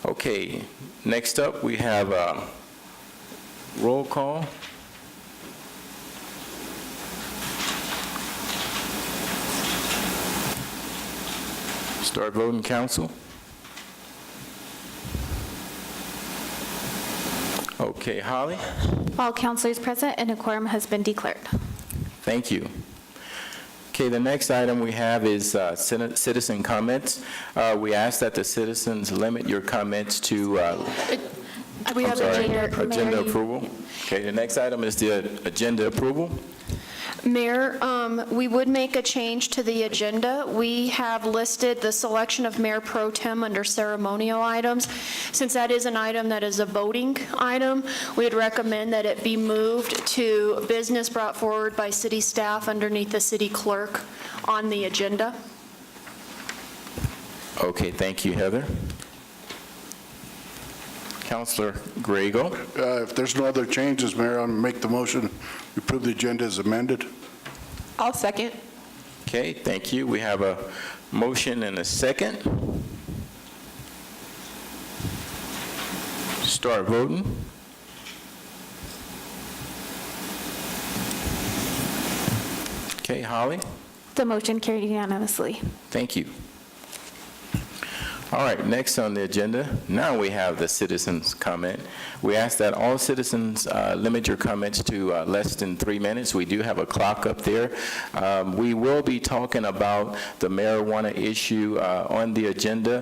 Okay, next up we have a roll call. Start voting, council. Okay, Holly? All councilors present and a quorum has been declared. Thank you. Okay, the next item we have is citizen comments. We ask that the citizens limit your comments to We have agenda approval. Okay, the next item is the agenda approval. Mayor, we would make a change to the agenda. We have listed the selection of Mayor Pro Tem under ceremonial items. Since that is an item that is a voting item, we would recommend that it be moved to business brought forward by city staff underneath the City Clerk on the agenda. Okay, thank you, Heather. Councilor Grego. If there's no other changes, Mayor, I'll make the motion. We approve the agenda as amended. I'll second. Okay, thank you. We have a motion and a second. Start voting. Okay, Holly? The motion carried unanimously. Thank you. All right, next on the agenda, now we have the citizens' comment. We ask that all citizens limit your comments to less than 3 minutes. We do have a clock up there. We will be talking about the marijuana issue on the agenda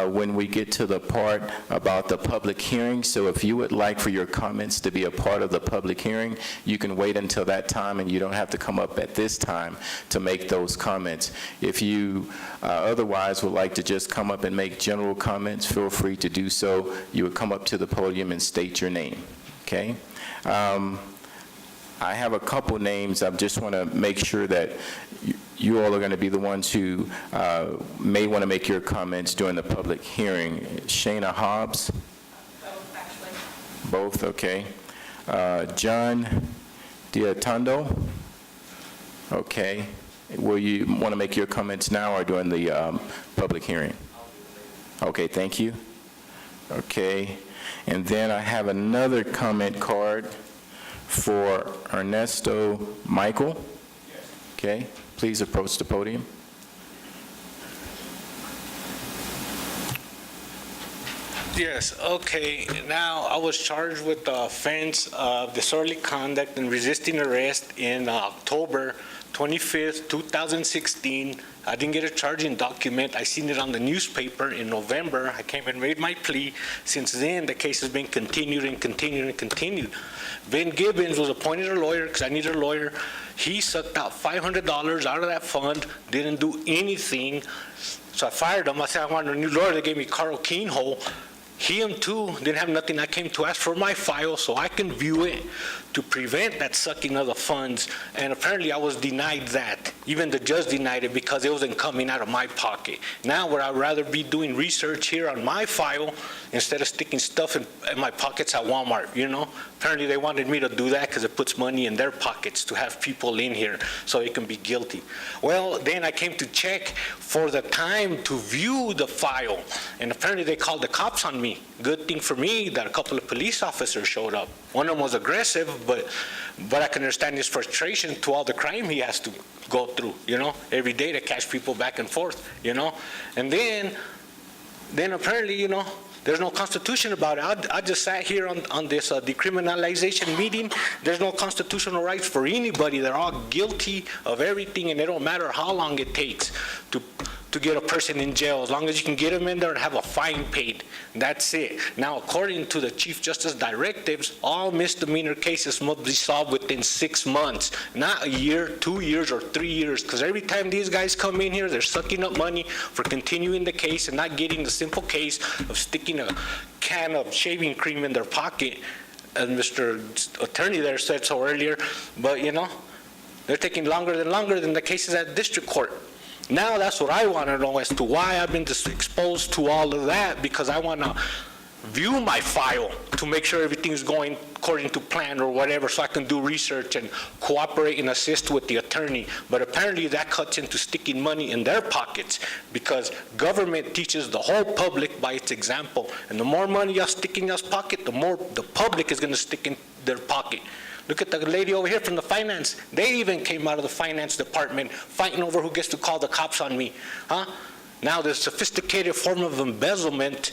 when we get to the part about the public hearing. So if you would like for your comments to be a part of the public hearing, you can wait until that time, and you don't have to come up at this time to make those comments. If you otherwise would like to just come up and make general comments, feel free to do so. You would come up to the podium and state your name, okay? I have a couple names. I just want to make sure that you all are going to be the ones who may want to make your comments during the public hearing. Shayna Hobbs? Both, actually. Both, okay. John Diatondo? Okay. Will you want to make your comments now or during the public hearing? Okay, thank you. Okay, and then I have another comment card for Ernesto Michael. Okay, please approach the podium. Yes, okay. Now, I was charged with the offense of disorderly conduct and resisting arrest in October 25th, 2016. I didn't get a charging document. I seen it on the newspaper in November. I came and made my plea. Since then, the case has been continued and continued and continued. Ben Gibbons was appointed a lawyer because I needed a lawyer. He sucked out $500 out of that fund, didn't do anything. So I fired him. I said, I wanted a new lawyer. They gave me Carl Keenhole. Him too didn't have nothing. I came to ask for my file so I can view it to prevent that sucking of the funds, and apparently I was denied that. Even the judge denied it because it wasn't coming out of my pocket. Now would I rather be doing research here on my file instead of sticking stuff in my pockets at Walmart, you know? Apparently they wanted me to do that because it puts money in their pockets to have people in here so they can be guilty. Well, then I came to check for the time to view the file, and apparently they called the cops on me. Good thing for me that a couple of police officers showed up. One of them was aggressive, but I can understand his frustration to all the crime he has to go through, you know, every day to catch people back and forth, you know. And then apparently, you know, there's no constitution about it. I just sat here on this decriminalization meeting. There's no constitutional rights for anybody. They're all guilty of everything, and it don't matter how long it takes to get a person in jail, as long as you can get them in there and have a fine paid. That's it. Now, according to the Chief Justice directives, all misdemeanor cases must be solved within 6 months, not a year, 2 years, or 3 years, because every time these guys come in here, they're sucking up money for continuing the case and not getting the simple case of sticking a can of shaving cream in their pocket, as Mr. Attorney there said so earlier. But, you know, they're taking longer than the cases at district court. Now that's what I want to know as to why I've been exposed to all of that, because I want to view my file to make sure everything's going according to plan or whatever, so I can do research and cooperate and assist with the attorney. But apparently that cuts into sticking money in their pockets, because government teaches the whole public by its example. And the more money y'all stick in y'all's pocket, the more the public is gonna stick in their pocket. Look at the lady over here from the finance. They even came out of the finance department fighting over who gets to call the cops on me, huh? Now there's a sophisticated form of embezzlement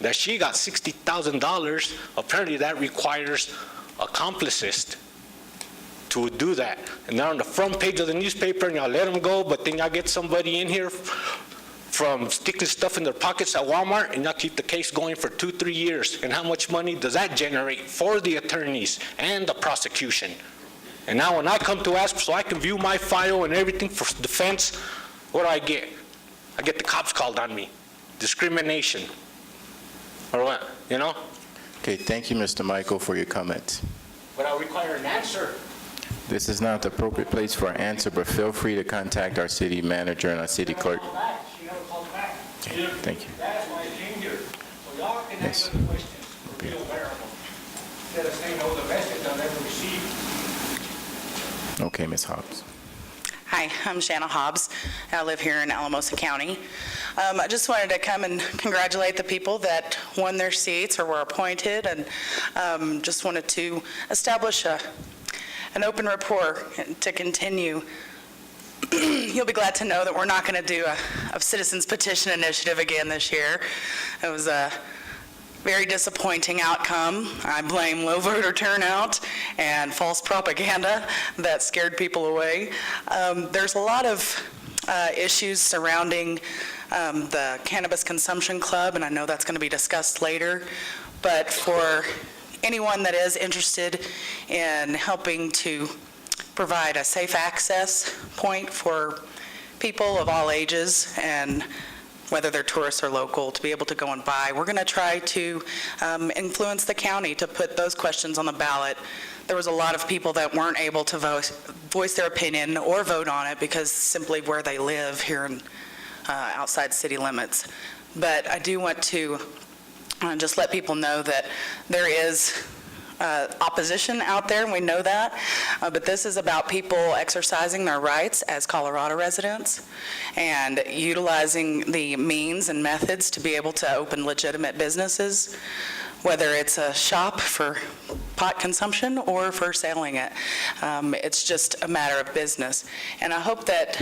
that she got $60,000. Apparently that requires accomplices to do that. And they're on the front page of the newspaper and y'all let them go, but then y'all get somebody in here from sticking stuff in their pockets at Walmart and y'all keep the case going for 2-3 years. And how much money does that generate for the attorneys and the prosecution? And now when I come to ask so I can view my file and everything for defense, what do I get? I get the cops called on me. Discrimination. Or what, you know? Okay, thank you, Mr. Michael, for your comments. But I require an answer. This is not the appropriate place for an answer, but feel free to contact our city manager and our city clerk. She never called back. Okay, thank you. That's why I came here. So y'all can Yes. answer the questions. Be aware of them. Instead of saying, oh, the message I'll never receive. Okay, Ms. Hobbs. Hi, I'm Shanna Hobbs. I live here in Alamosa County. I just wanted to come and congratulate the people that won their seats or were appointed, and just wanted to establish an open rapport to continue. You'll be glad to know that we're not going to do a citizens petition initiative again this year. It was a very disappointing outcome. I blame low voter turnout and false propaganda that scared people away. There's a lot of issues surrounding the Cannabis Consumption Club, and I know that's going to be discussed later. But for anyone that is interested in helping to provide a safe access point for people of all ages, and whether they're tourists or local, to be able to go and buy. We're going to try to influence the county to put those questions on the ballot. There was a lot of people that weren't able to voice their opinion or vote on it because simply where they live here in outside city limits. But I do want to just let people know that there is opposition out there, and we know that, but this is about people exercising their rights as Colorado residents and utilizing the means and methods to be able to open legitimate businesses, whether it's a shop for pot consumption or for selling it. It's just a matter of business. And I hope that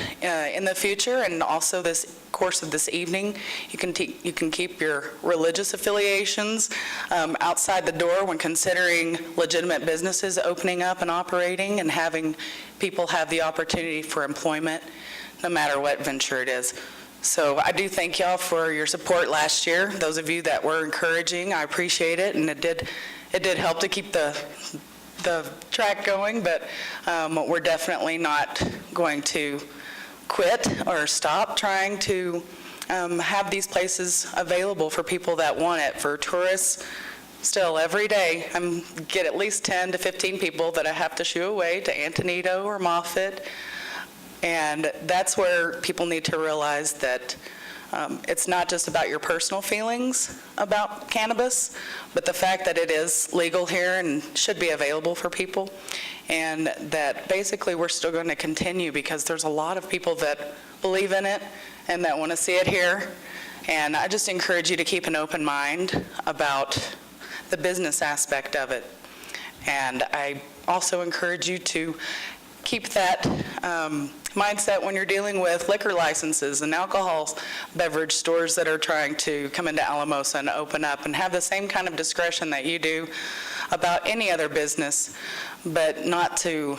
in the future, and also this course of this evening, you can keep your religious affiliations outside the door when considering legitimate businesses opening up and operating and having people have the opportunity for employment, no matter what venture it is. So I do thank y'all for your support last year. Those of you that were encouraging, I appreciate it, and it did help to keep the track going, but we're definitely not going to quit or stop trying to have these places available for people that want it. For tourists, still every day I get at least 10 to 15 people that I have to shoo away to Antonito or Moffett. And that's where people need to realize that it's not just about your personal feelings about cannabis, but the fact that it is legal here and should be available for people, and that basically we're still going to continue because there's a lot of people that believe in it and that want to see it here. And I just encourage you to keep an open mind about the business aspect of it. And I also encourage you to keep that mindset when you're dealing with liquor licenses and alcohol beverage stores that are trying to come into Alamosa and open up, and have the same kind of discretion that you do about any other business, but not to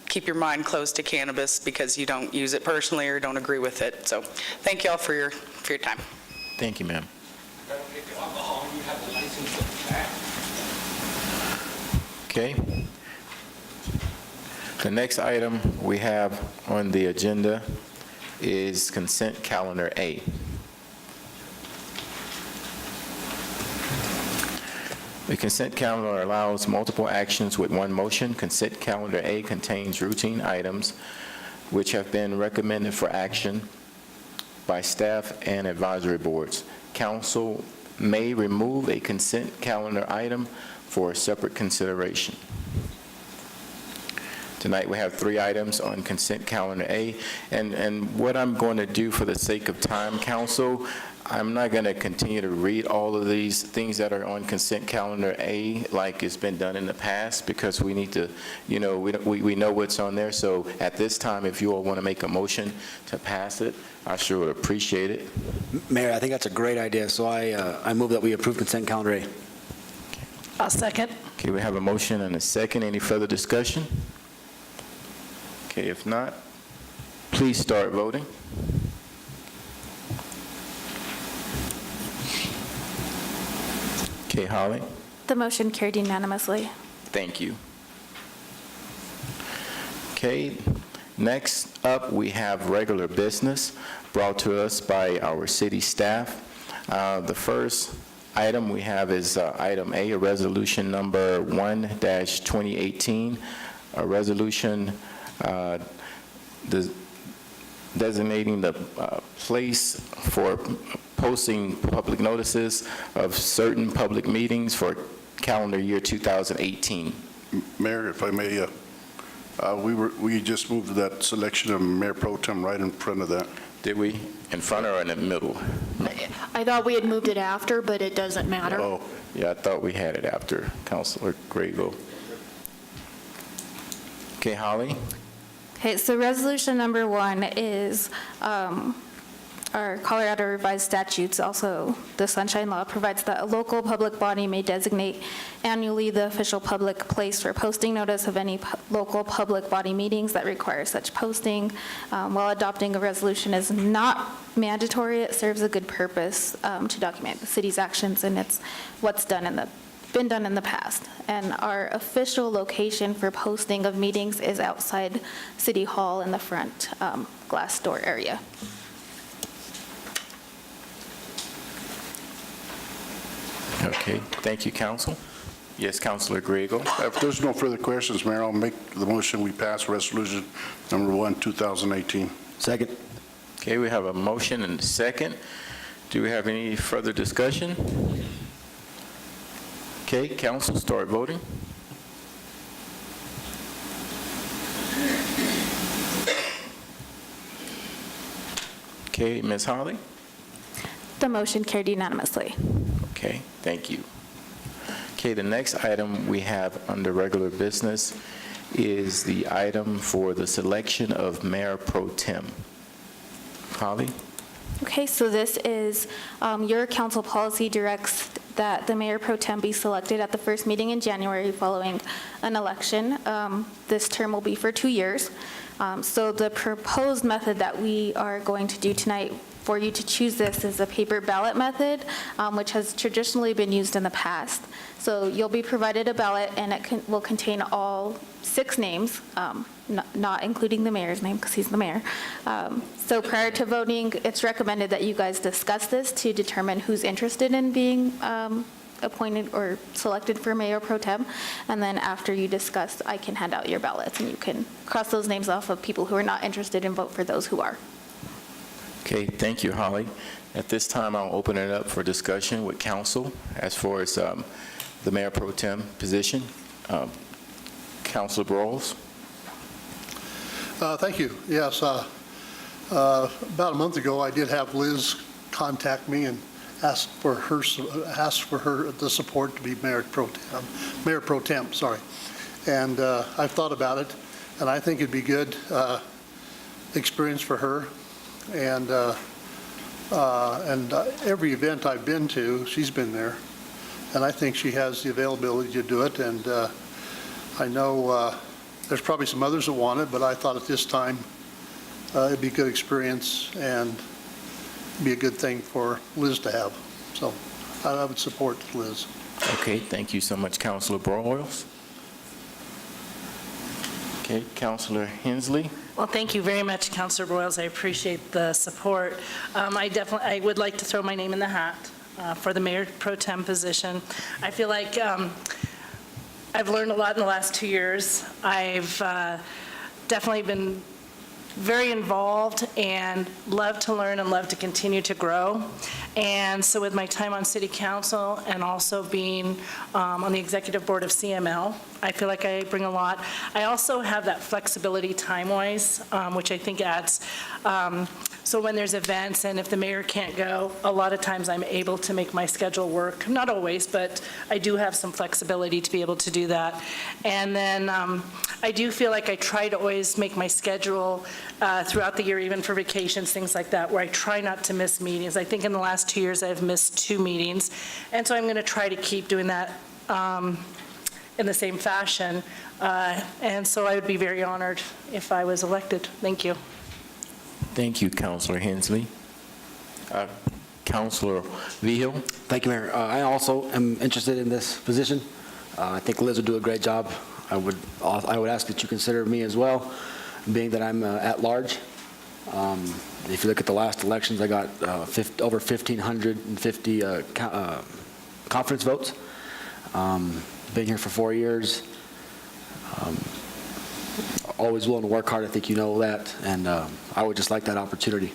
keep your mind closed to cannabis because you don't use it personally or don't agree with it. So thank you all for your time. Thank you, ma'am. Okay. The next item we have on the agenda is consent calendar A. The consent calendar allows multiple actions with one motion. Consent calendar A contains routine items which have been recommended for action by staff and advisory boards. Council may remove a consent calendar item for separate consideration. Tonight, we have 3 items on consent calendar A, and what I'm going to do for the sake of time, council, I'm not going to continue to read all of these things that are on consent calendar A like it's been done in the past, because we need to, we know what's on there. So at this time, if you all want to make a motion to pass it, I sure would appreciate it. Mayor, I think that's a great idea, so I move that we approve consent calendar A. I'll second. Okay, we have a motion and a second. Any further discussion? Okay, if not, please start voting. Okay, Holly? The motion carried unanimously. Thank you. Okay, next up, we have regular business brought to us by our city staff. The first item we have is item A, a resolution number 1-2018, a resolution designating the place for posting public notices of certain public meetings for calendar year 2018. Mayor, if I may, we just moved that selection of Mayor Pro Tem right in front of that. Did we? In front or in the middle? I thought we had moved it after, but it doesn't matter. Oh, Yeah, I thought we had it after Councilor Grego. Okay, Holly? Okay, so resolution number 1 is our Colorado revised statutes, also the Sunshine Law, provides that a local public body may designate annually the official public place for posting notice of any local public body meetings that require such posting. While adopting a resolution is not mandatory, it serves a good purpose to document the city's actions, and it's what's been done in the past. And our official location for posting of meetings is outside City Hall in the front glass door area. Okay, thank you, Council. Yes, Councilor Grego? if there's no further questions, Mayor, I'll make the motion we pass resolution number 1, 2018. Second. Okay, we have a motion and a second. Do we have any further discussion? Okay, Council, start voting. Okay, Ms. Holly? The motion carried unanimously. Okay, thank you. Okay, the next item we have under regular business is the item for the selection of Mayor Pro Tem. Holly? Okay, so this is, your council policy directs that the Mayor Pro Tem be selected at the first meeting in January following an election. This term will be for 2 years. So the proposed method that we are going to do tonight for you to choose this is a paper ballot method, which has traditionally been used in the past. So you'll be provided a ballot, and it will contain all 6 names, not including the mayor's name, because he's the mayor. So prior to voting, it's recommended that you guys discuss this to determine who's interested in being appointed or selected for Mayor Pro Tem. And then after you discuss, I can hand out your ballots, and you can cross those names off of people who are not interested and vote for those who are. Okay, thank you, Holly. At this time, I'll open it up for discussion with council as far as the Mayor Pro Tem position. Councilor Broyles? Thank you. Yes, about a month ago, I did have Liz contact me and ask for her the support to be Mayor Pro Tem, sorry. And I've thought about it, and I think it'd be good experience for her. And every event I've been to, she's been there, and I think she has the availability to do it. And I know there's probably some others that want it, but I thought at this time it'd be a good experience and be a good thing for Liz to have. So I would support Liz. Okay, thank you so much, Councilor Broyles. Okay, Councilor Hensley? Well, thank you very much, Councilor Broyles. I appreciate the support. I would like to throw my name in the hat for the Mayor Pro Tem position. I feel like I've learned a lot in the last 2 years. I've definitely been very involved and love to learn and love to continue to grow. And so with my time on City Council and also being on the executive board of CML, I feel like I bring a lot. I also have that flexibility time-wise, which I think adds, so when there's events and if the mayor can't go, a lot of times I'm able to make my schedule work. Not always, but I do have some flexibility to be able to do that. And then I do feel like I try to always make my schedule throughout the year, even for vacations, things like that, where I try not to miss meetings. I think in the last 2 years I've missed 2 meetings. And so I'm going to try to keep doing that in the same fashion. And so I would be very honored if I was elected. Thank you. Thank you, Councilor Hensley. Councilor Vigil? Thank you, Mayor. I also am interested in this position. I think Liz would do a great job. I would ask that you consider me as well, being that I'm at large. If you look at the last elections, I got over 1,550 conference votes. Been here for 4 years. Always willing to work hard. I think you know that, and I would just like that opportunity.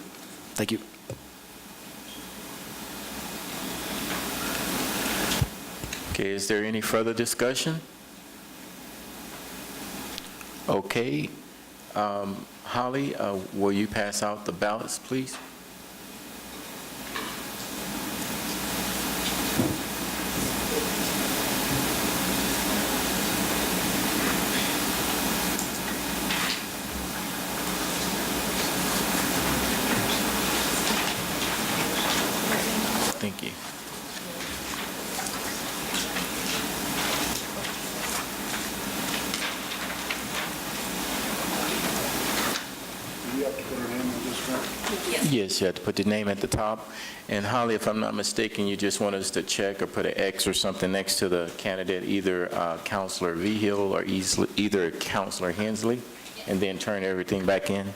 Thank you. Okay, is there any further discussion? Okay. Holly, will you pass out the ballots, please? Thank you. Do we have to put her name on this one? Yes, you have to put the name at the top. And Holly, if I'm not mistaken, you just want us to check or put an X or something next to the candidate, either Councilor Vigil or either Councilor Hensley, and then turn everything back in?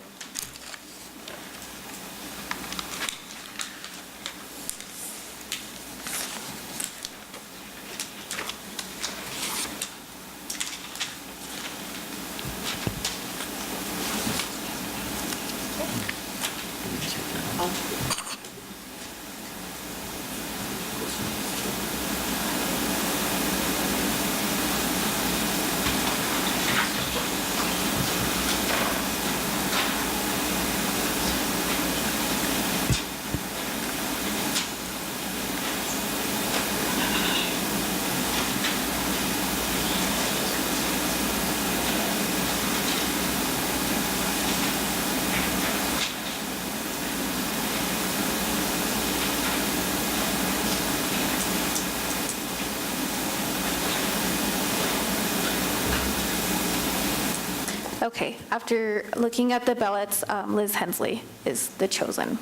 Okay, after looking at the ballots, Liz Hensley is the chosen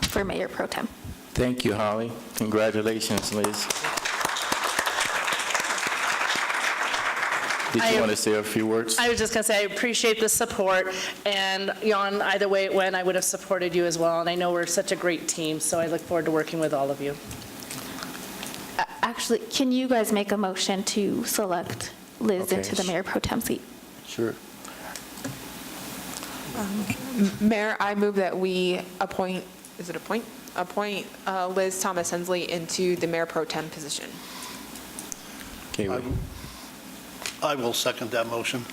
for Mayor Pro Tem. Thank you, Holly. Congratulations, Liz. Did you want to say a few words? I was just going to say, I appreciate the support, and Jan, either way it went, I would have supported you as well, and I know we're such a great team, so I look forward to working with all of you. Actually, can you guys make a motion to select Liz Okay. into the Mayor Pro Tem seat? Sure. Mayor, I move that we appoint Liz Thomas Hensley into the Mayor Pro Tem position. Okay, I will second that motion.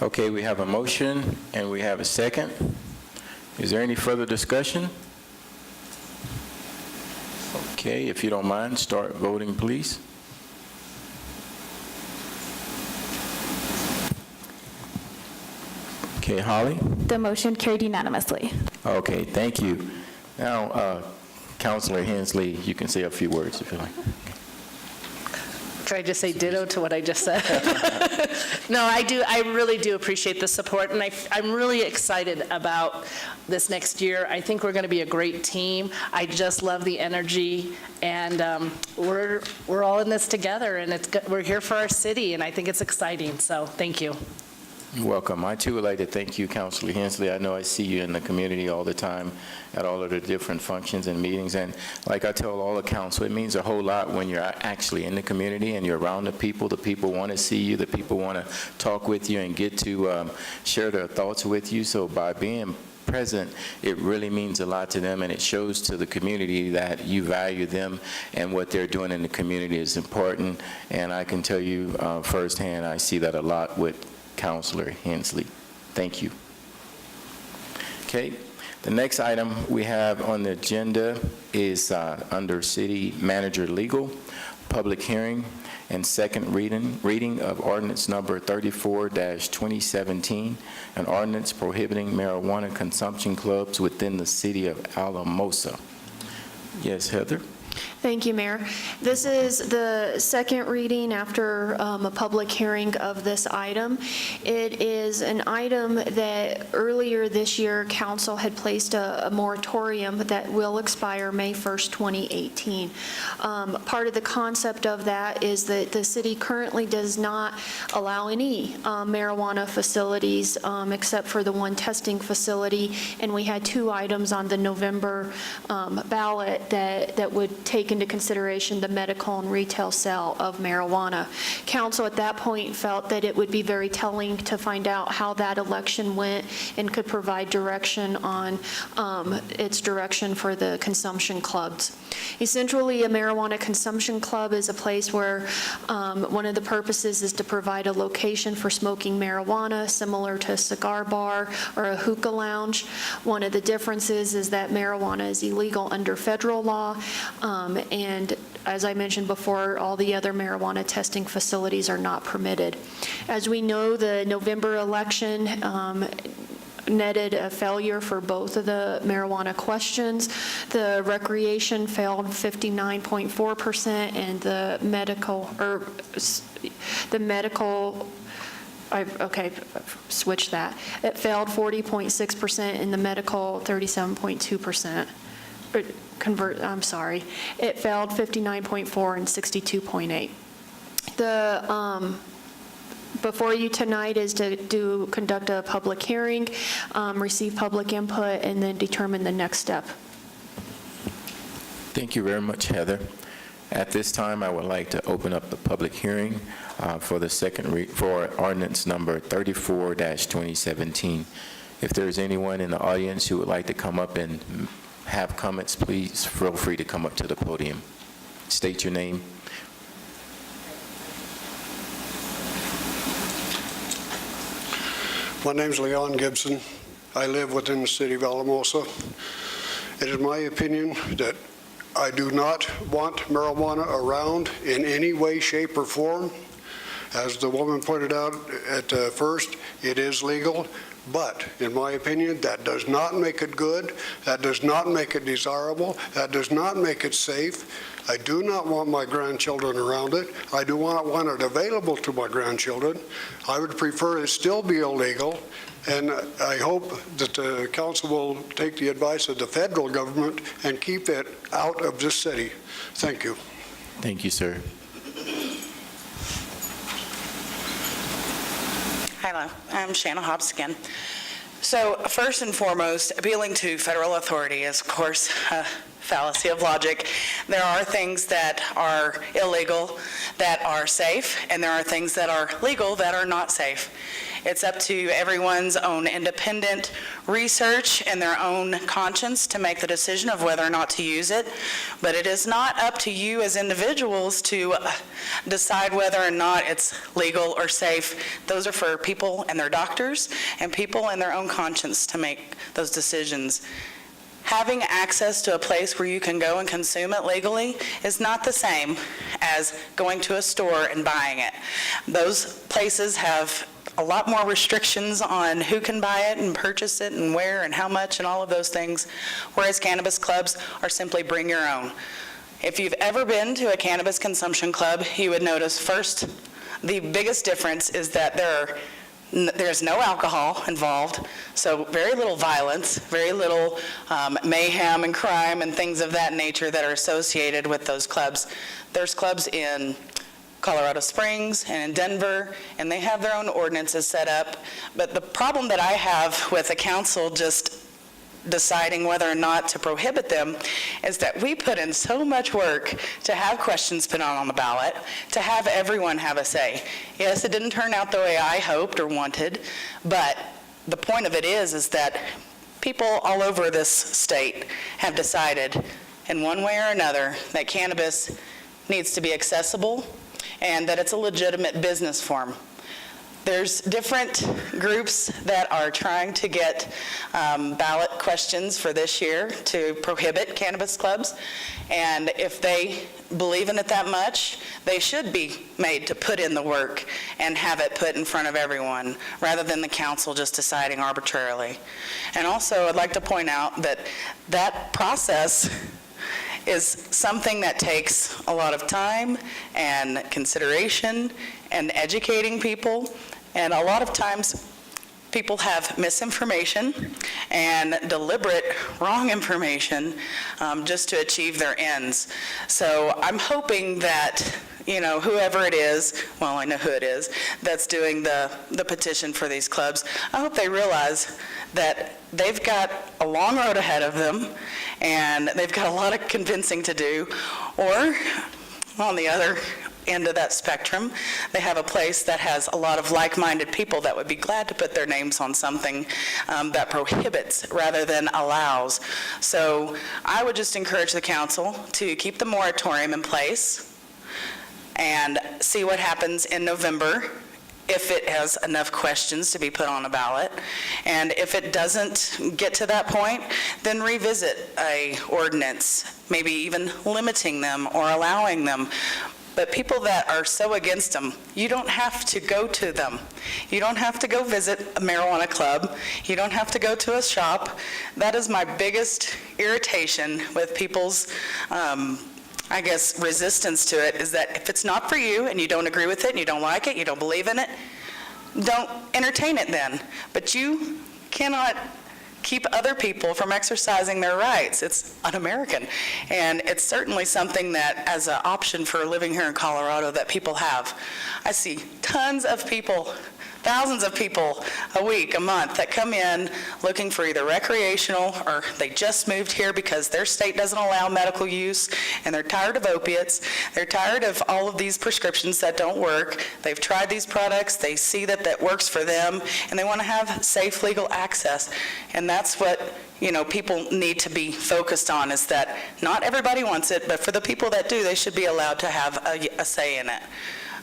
okay, we have a motion and we have a second. Is there any further discussion? Okay, if you don't mind, start voting, please. Okay, Holly? The motion carried unanimously. Okay, thank you. Now, Councilor Hensley, you can say a few words if you like. Try to say ditto to what I just said. No, I really do appreciate the support, and I'm really excited about this next year. I think we're going to be a great team. I just love the energy, and we're all in this together, and we're here for our city, and I think it's exciting, so thank you. You're welcome. I too would like to thank you, Councilor Hensley. I know I see you in the community all the time at all of the different functions and meetings. And like I tell all the council, it means a whole lot when you're actually in the community and you're around the people. The people want to see you. The people want to talk with you and get to share their thoughts with you. So by being present, it really means a lot to them, and it shows to the community that you value them and what they're doing in the community is important. And I can tell you firsthand, I see that a lot with Councilor Hensley. Thank you. Okay, the next item we have on the agenda is under City Manager Legal, public hearing and second reading of ordinance number 34-2017, an ordinance prohibiting marijuana consumption clubs within the city of Alamosa. Yes, Heather? Thank you, Mayor. This is the second reading after a public hearing of this item. It is an item that earlier this year, council had placed a moratorium that will expire May 1st, 2018. Part of the concept of that is that the city currently does not allow any marijuana facilities except for the one testing facility, and we had two items on the November ballot that would take into consideration the medical and retail sale of marijuana. Council at that point felt that it would be very telling to find out how that election went and could provide direction on its direction for the consumption clubs. Essentially, a marijuana consumption club is a place where one of the purposes is to provide a location for smoking marijuana, similar to a cigar bar or a hookah lounge. One of the differences is that marijuana is illegal under federal law, and as I mentioned before, all the other marijuana testing facilities are not permitted. As we know, the November election netted a failure for both of the marijuana questions. The recreation failed 59.4%, and the medical, switch that. It failed 40.6%, and the medical 37.2%. It failed 59.4 and 62.8. Before you tonight is to conduct a public hearing, receive public input, and then determine the next step. Thank you very much, Heather. At this time, I would like to open up the public hearing for the for ordinance number 34-2017. If there's anyone in the audience who would like to come up and have comments, please feel free to come up to the podium. State your name. My name's Leon Gibson. I live within the city of Alamosa. It is my opinion that I do not want marijuana around in any way, shape, or form. As the woman pointed out at first, it is legal. But, in my opinion, that does not make it good, that does not make it desirable, that does not make it safe. I do not want my grandchildren around it. I do not want it available to my grandchildren. I would prefer it still be illegal, and I hope that the council will take the advice of the federal government and keep it out of this city. Thank you. Thank you, sir. Hello, I'm Shanna Hobbs again. So first and foremost, appealing to federal authority is, of course, a fallacy of logic. There are things that are illegal that are safe, and there are things that are legal that are not safe. It's up to everyone's own independent research and their own conscience to make the decision of whether or not to use it. But it is not up to you as individuals to decide whether or not it's legal or safe. Those are for people and their doctors and people and their own conscience to make those decisions. Having access to a place where you can go and consume it legally is not the same as going to a store and buying it. Those places have a lot more restrictions on who can buy it and purchase it and where and how much and all of those things, whereas cannabis clubs are simply bring your own. If you've ever been to a cannabis consumption club, you would notice first, the biggest difference is that there's no alcohol involved, so very little violence, very little mayhem and crime and things of that nature that are associated with those clubs. There's clubs in Colorado Springs and in Denver, and they have their own ordinances set up. But the problem that I have with the council just deciding whether or not to prohibit them is that we put in so much work to have questions put on the ballot, to have everyone have a say. Yes, it didn't turn out the way I hoped or wanted, but the point of it is that People all over this state have decided in one way or another that cannabis needs to be accessible and that it's a legitimate business form. There's different groups that are trying to get ballot questions for this year to prohibit cannabis clubs, and if they believe in it that much, they should be made to put in the work and have it put in front of everyone, rather than the council just deciding arbitrarily. And also, I'd like to point out that that process is something that takes a lot of time and consideration and educating people. And a lot of times, people have misinformation and deliberate wrong information just to achieve their ends. So I'm hoping that, whoever it is, well, I know who it is, that's doing the petition for these clubs, I hope they realize that they've got a long road ahead of them, and they've got a lot of convincing to do. Or, on the other end of that spectrum, they have a place that has a lot of like-minded people that would be glad to put their names on something that prohibits rather than allows. So I would just encourage the council to keep the moratorium in place and see what happens in November, if it has enough questions to be put on a ballot. And if it doesn't get to that point, then revisit a ordinance, maybe even limiting them or allowing them. But people that are so against them, you don't have to go to them. You don't have to go visit a marijuana club. You don't have to go to a shop. That is my biggest irritation with people's resistance to it, is that if it's not for you and you don't agree with it and you don't like it, you don't believe in it, don't entertain it then. But you cannot keep other people from exercising their rights. It's un-American. And it's certainly something that, as an option for living here in Colorado, that people have. I see tons of people, thousands of people a week, a month, that come in looking for either recreational, or they just moved here because their state doesn't allow medical use, and they're tired of opiates. They're tired of all of these prescriptions that don't work. They've tried these products. They see that that works for them, and they want to have safe, legal access. And that's what people need to be focused on, is that not everybody wants it, but for the people that do, they should be allowed to have a say in it.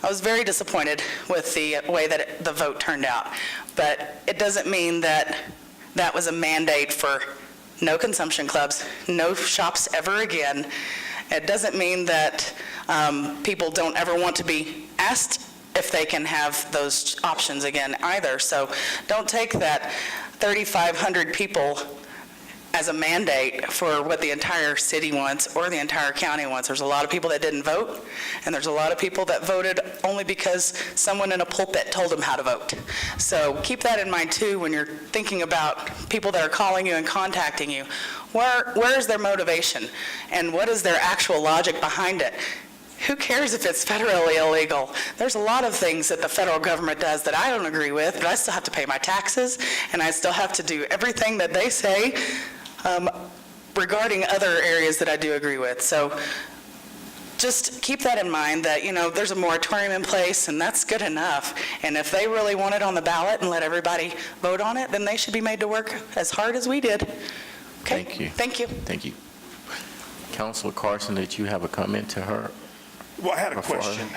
I was very disappointed with the way that the vote turned out, but it doesn't mean that that was a mandate for no consumption clubs, no shops ever again. It doesn't mean that people don't ever want to be asked if they can have those options again either. So don't take that 3,500 people as a mandate for what the entire city wants or the entire county wants. There's a lot of people that didn't vote, and there's a lot of people that voted only because someone in a pulpit told them how to vote. So keep that in mind too when you're thinking about people that are calling you and contacting you. Where is their motivation, and what is their actual logic behind it? Who cares if it's federally illegal? There's a lot of things that the federal government does that I don't agree with, but I still have to pay my taxes, and I still have to do everything that they say regarding other areas that I do agree with. So just keep that in mind, that there's a moratorium in place, and that's good enough. And if they really want it on the ballot and let everybody vote on it, then they should be made to work as hard as we did. Okay? Thank you. Thank you. Thank you. Councilor Carson, did you have a comment to her? Well, I had a Before her? question.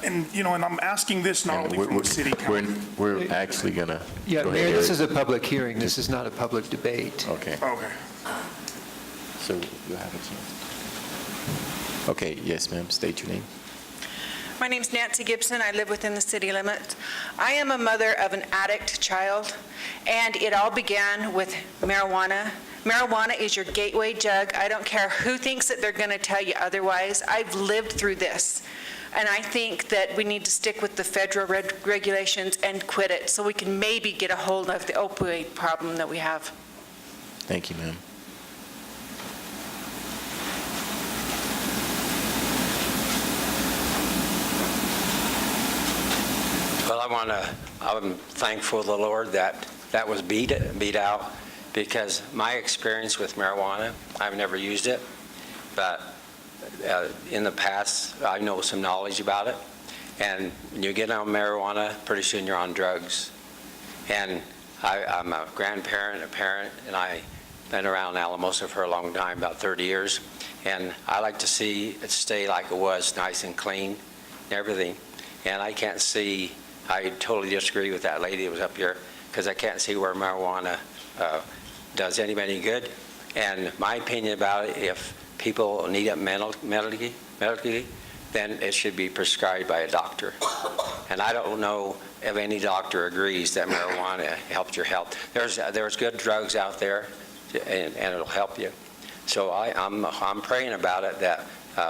And I'm asking this not only from the city council. We're actually going to. Yeah, Mayor, this is a public hearing. This is not a public debate. Okay. Okay. So you have a chance. Okay, yes, ma'am. State your name. My name's Nancy Gibson. I live within the city limits. I am a mother of an addict child, and it all began with marijuana. Marijuana is your gateway drug. I don't care who thinks that they're going to tell you otherwise. I've lived through this, and I think that we need to stick with the federal regulations and quit it, so we can maybe get a hold of the opioid problem that we have. Thank you, ma'am. Well, I'm thankful to the Lord that was beat out, because my experience with marijuana, I've never used it, but in the past, I know some knowledge about it. And when you get on marijuana, pretty soon you're on drugs. And I'm a grandparent, a parent, and I've been around Alamosa for a long time, about 30 years, and I like to see it stay like it was, nice and clean and everything. And I can't see, I totally disagree with that lady that was up here, because I can't see where marijuana does anybody good. And my opinion about it, if people need it medically, then it should be prescribed by a doctor. And I don't know if any doctor agrees that marijuana helps your health. There's good drugs out there, and it'll help you. So I'm praying about it that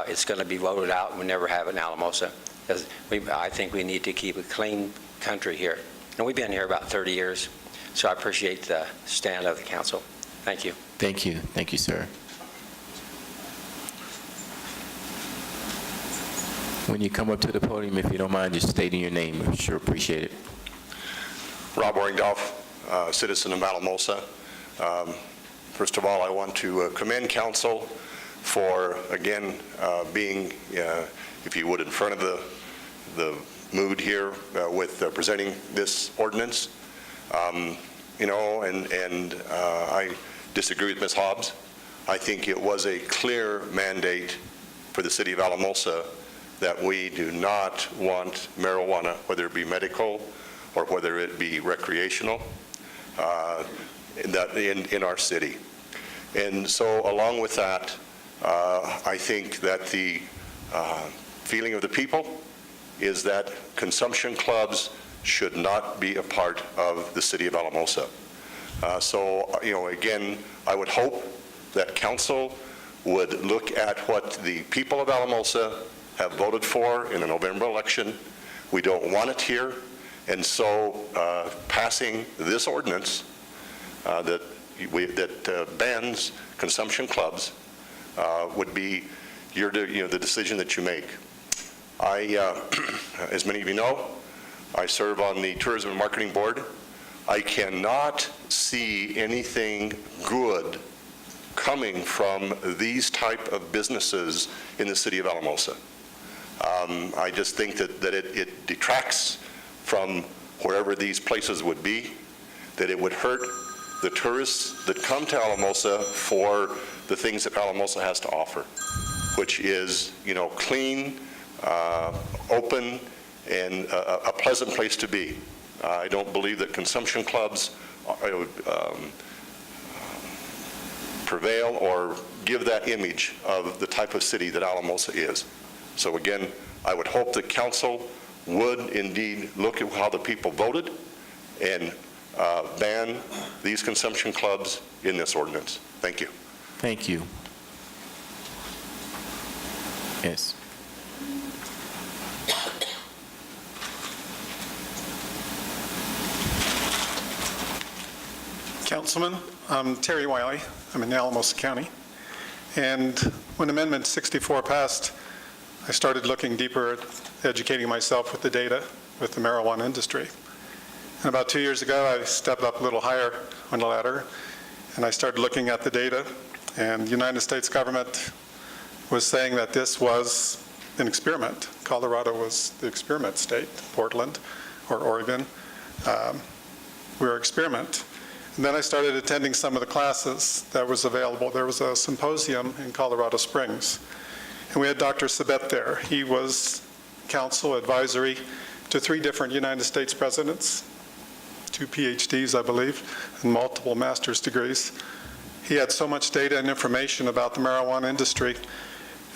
it's going to be voted out and we never have it in Alamosa. Because I think we need to keep a clean country here. And we've been here about 30 years, so I appreciate the stand of the council. Thank you. Thank you. Thank you, sir. When you come up to the podium, if you don't mind just stating your name, I sure appreciate it. Rob Orringdorf, citizen of Alamosa. First of all, I want to commend council for, again, being, if you would, in front of the mood here with presenting this ordinance. I disagree with Ms. Hobbs. I think it was a clear mandate for the city of Alamosa that we do not want marijuana, whether it be medical or whether it be recreational, in our city. And so along with that, I think that the feeling of the people is that consumption clubs should not be a part of the city of Alamosa. Again, I would hope that council would look at what the people of Alamosa have voted for in the November election. We don't want it here, and so passing this ordinance that bans consumption clubs would be the decision that you make. As many of you know, I serve on the Tourism and Marketing Board. I cannot see anything good coming from these type of businesses in the city of Alamosa. I just think that it detracts from wherever these places would be, that it would hurt the tourists that come to Alamosa for the things that Alamosa has to offer, which is, clean, open, and a pleasant place to be. I don't believe that consumption clubs prevail or give that image of the type of city that Alamosa is. So again, I would hope that council would indeed look at how the people voted and ban these consumption clubs in this ordinance. Thank you. Thank you. Yes. Councilman, I'm Terry Wiley. I'm in Alamosa County. And when Amendment 64 passed, I started looking deeper at educating myself with the data with the marijuana industry. And about 2 years ago, I stepped up a little higher on the ladder, and I started looking at the data. And the United States government was saying that this was an experiment. Colorado was the experiment state, Portland or Oregon. We were an experiment. And then I started attending some of the classes that was available. There was a symposium in Colorado Springs, and we had Dr. Sabet there. He was counsel advisory to 3 different United States presidents, 2 PhDs, I believe, and multiple master's degrees. He had so much data and information about the marijuana industry,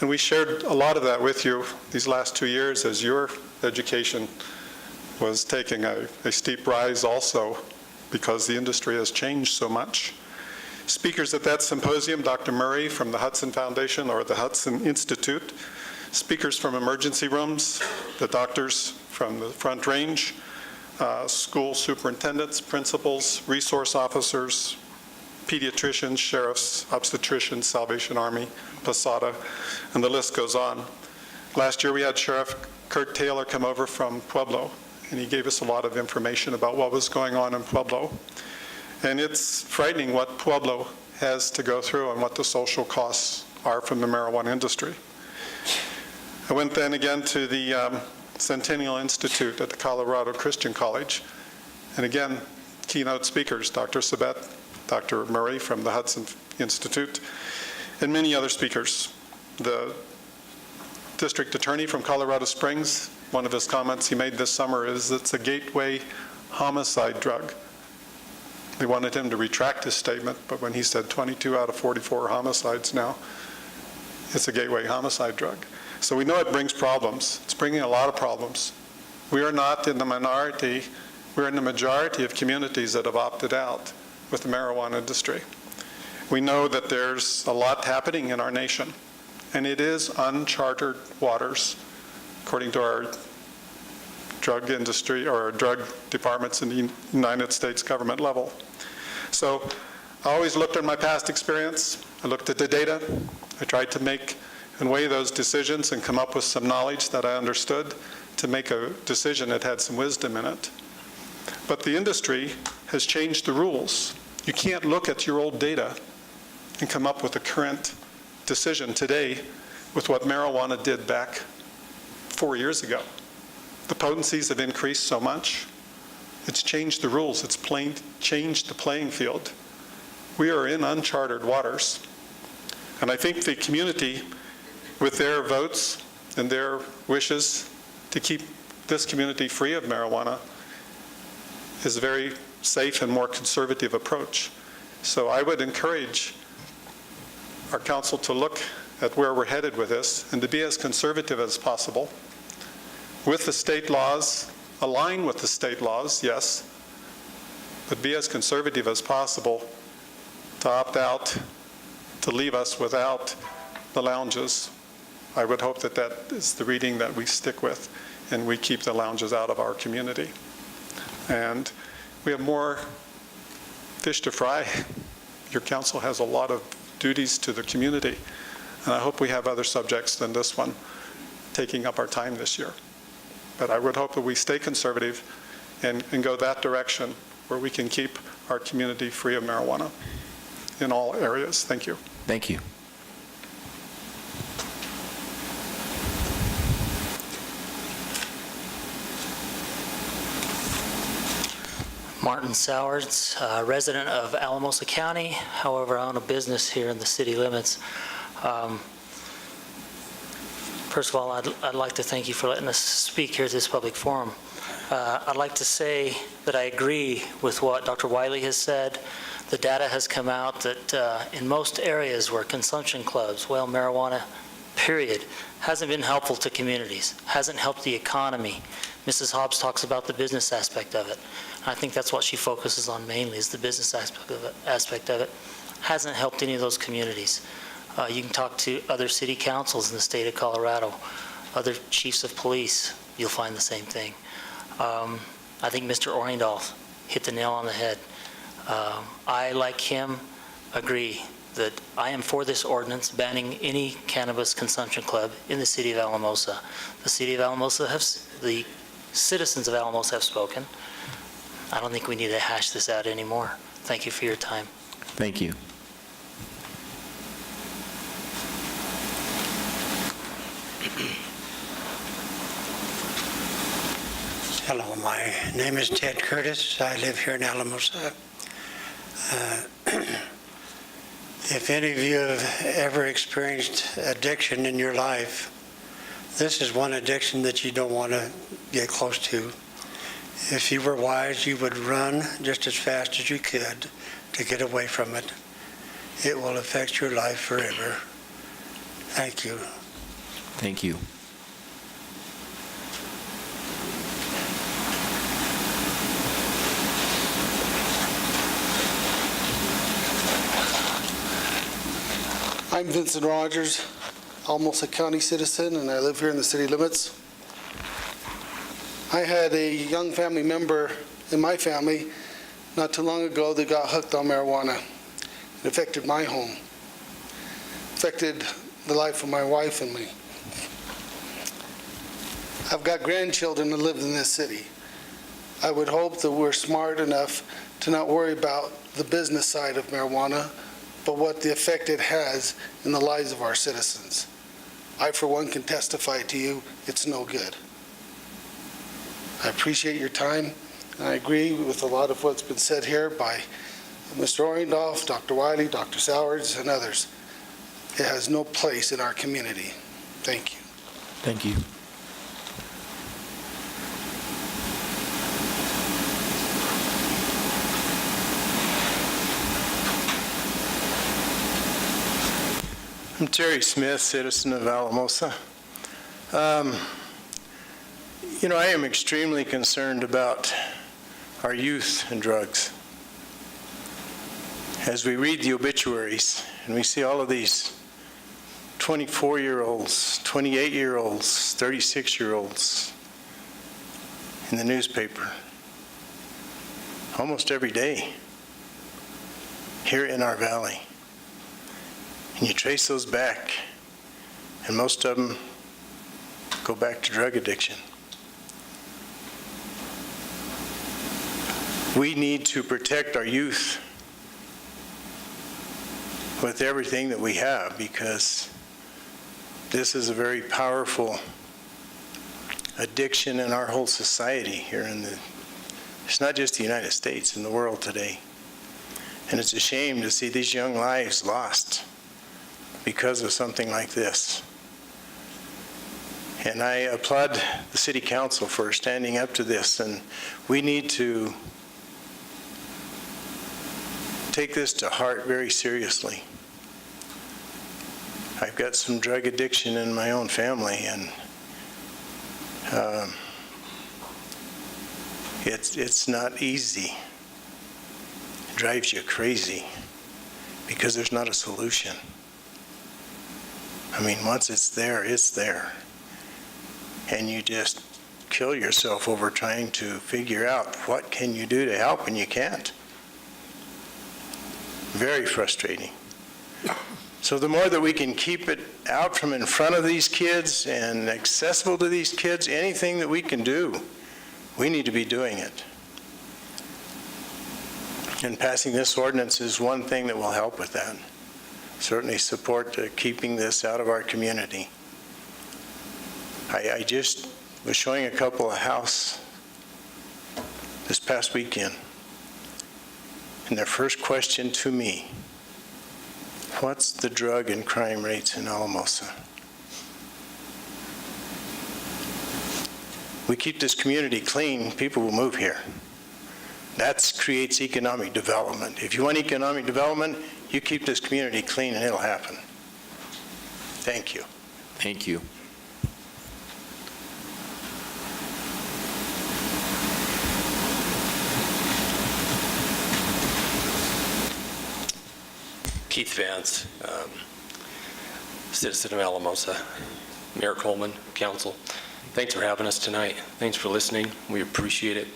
and we shared a lot of that with you these last 2 years as your education was taking a steep rise also, because the industry has changed so much. Speakers at that symposium, Dr. Murray from the Hudson Foundation or the Hudson Institute, speakers from emergency rooms, the doctors from the Front Range, school superintendents, principals, resource officers, pediatricians, sheriffs, obstetricians, Salvation Army, Posada, and the list goes on. Last year we had Sheriff Kurt Taylor come over from Pueblo, and he gave us a lot of information about what was going on in Pueblo. And it's frightening what Pueblo has to go through and what the social costs are from the marijuana industry. I went then again to the Centennial Institute at the Colorado Christian College. And again, keynote speakers, Dr. Sabet, Dr. Murray from the Hudson Institute, and many other speakers. The district attorney from Colorado Springs, one of his comments he made this summer is it's a gateway homicide drug. They wanted him to retract his statement, but when he said 22 out of 44 homicides now, it's a gateway homicide drug. So we know it brings problems. It's bringing a lot of problems. We are not in the minority. We're in the majority of communities that have opted out with the marijuana industry. We know that there's a lot happening in our nation, and it is uncharted waters, according to our drug industry or our drug departments in the United States government level. So I always looked at my past experience. I looked at the data. I tried to make and weigh those decisions and come up with some knowledge that I understood to make a decision that had some wisdom in it. But the industry has changed the rules. You can't look at your old data and come up with a current decision today with what marijuana did back 4 years ago. The potencies have increased so much. It's changed the rules. It's changed the playing field. We are in uncharted waters. And I think the community, with their votes and their wishes to keep this community free of marijuana, is a very safe and more conservative approach. So I would encourage our council to look at where we're headed with this and to be as conservative as possible. With the state laws, align with the state laws, yes, but be as conservative as possible to opt out, to leave us without the lounges. I would hope that that is the reading that we stick with and we keep the lounges out of our community. And we have more fish to fry. Your council has a lot of duties to the community, and I hope we have other subjects than this one taking up our time this year. But I would hope that we stay conservative and go that direction where we can keep our community free of marijuana in all areas. Thank you. Thank you. Martin Sowers, resident of Alamosa County. However, I own a business here in the city limits. First of all, I'd like to thank you for letting us speak here at this public forum. I'd like to say that I agree with what Dr. Wiley has said. The data has come out that in most areas where consumption clubs, well, marijuana, period, hasn't been helpful to communities, hasn't helped the economy. Mrs. Hobbs talks about the business aspect of it. I think that's what she focuses on mainly, is the business aspect of it. Hasn't helped any of those communities. You can talk to other city councils in the state of Colorado, other chiefs of police, you'll find the same thing. I think Mr. Orendorf hit the nail on the head. I, like him, agree that I am for this ordinance banning any cannabis consumption club in the city of Alamosa. The city of Alamosa the citizens of Alamosa have spoken. I don't think we need to hash this out anymore. Thank you for your time. Thank you. Hello, my name is Ted Curtis. I live here in Alamosa. If any of you have ever experienced addiction in your life, this is one addiction that you don't want to get close to. If you were wise, you would run just as fast as you could to get away from it. It will affect your life forever. Thank you. Thank you. I'm Vincent Rogers, Alamosa County citizen, and I live here in the city limits. I had a young family member in my family not too long ago that got hooked on marijuana. It affected my home, affected the life of my wife and me. I've got grandchildren that live in this city. I would hope that we're smart enough to not worry about the business side of marijuana, but what the effect it has in the lives of our citizens. I, for one, can testify to you, it's no good. I appreciate your time, And I agree with a lot of what's been said here by Mr. Orendorff, Dr. Wiley, Dr. Sowards, and others. It has no place in our community. Thank you. Thank you. I'm Terry Smith, citizen of Alamosa. I am extremely concerned about our youth and drugs. As we read the obituaries and we see all of these 24-year-olds, 28-year-olds, 36-year-olds in the newspaper, almost every day here in our valley. And you trace those back, and most of them go back to drug addiction. We need to protect our youth with everything that we have, because this is a very powerful addiction in our whole society here it's not just the United States, in the world today. And it's a shame to see these young lives lost because of something like this. And I applaud the City Council for standing up to this, and we need to take this to heart very seriously. I've got some drug addiction in my own family, and it's not easy. It drives you crazy because there's not a solution. I mean, once it's there, it's there. And you just kill yourself over trying to figure out what can you do to help, and you can't. Very frustrating. So the more that we can keep it out from in front of these kids and accessible to these kids, anything that we can do, we need to be doing it. And passing this ordinance is one thing that will help with that. Certainly support keeping this out of our community. I just was showing a couple a house this past weekend, and their first question to me, what's the drug and crime rates in Alamosa? We keep this community clean, people will move here. That creates economic development. If you want economic development, you keep this community clean and it'll happen. Thank you. Thank you. Keith Vance, citizen of Alamosa, Mayor Coleman, council. Thanks for having us tonight. Thanks for listening. We appreciate it.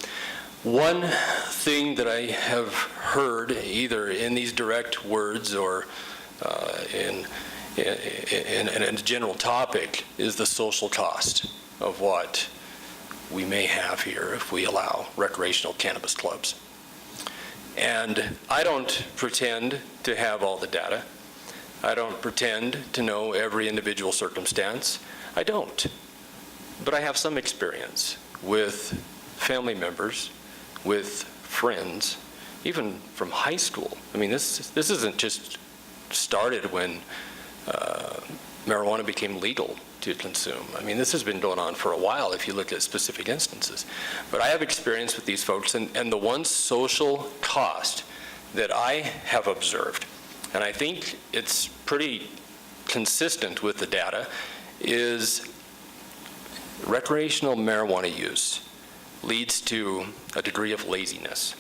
One thing that I have heard, either in these direct words or in a general topic, is the social cost of what we may have here if we allow recreational cannabis clubs. And I don't pretend to have all the data. I don't pretend to know every individual circumstance. I don't. But I have some experience with family members, with friends, even from high school. I mean, this isn't just started when marijuana became legal to consume. I mean, this has been going on for a while if you look at specific instances. But I have experience with these folks, and the one social cost that I have observed, and I think it's pretty consistent with the data, is recreational marijuana use leads to a degree of laziness,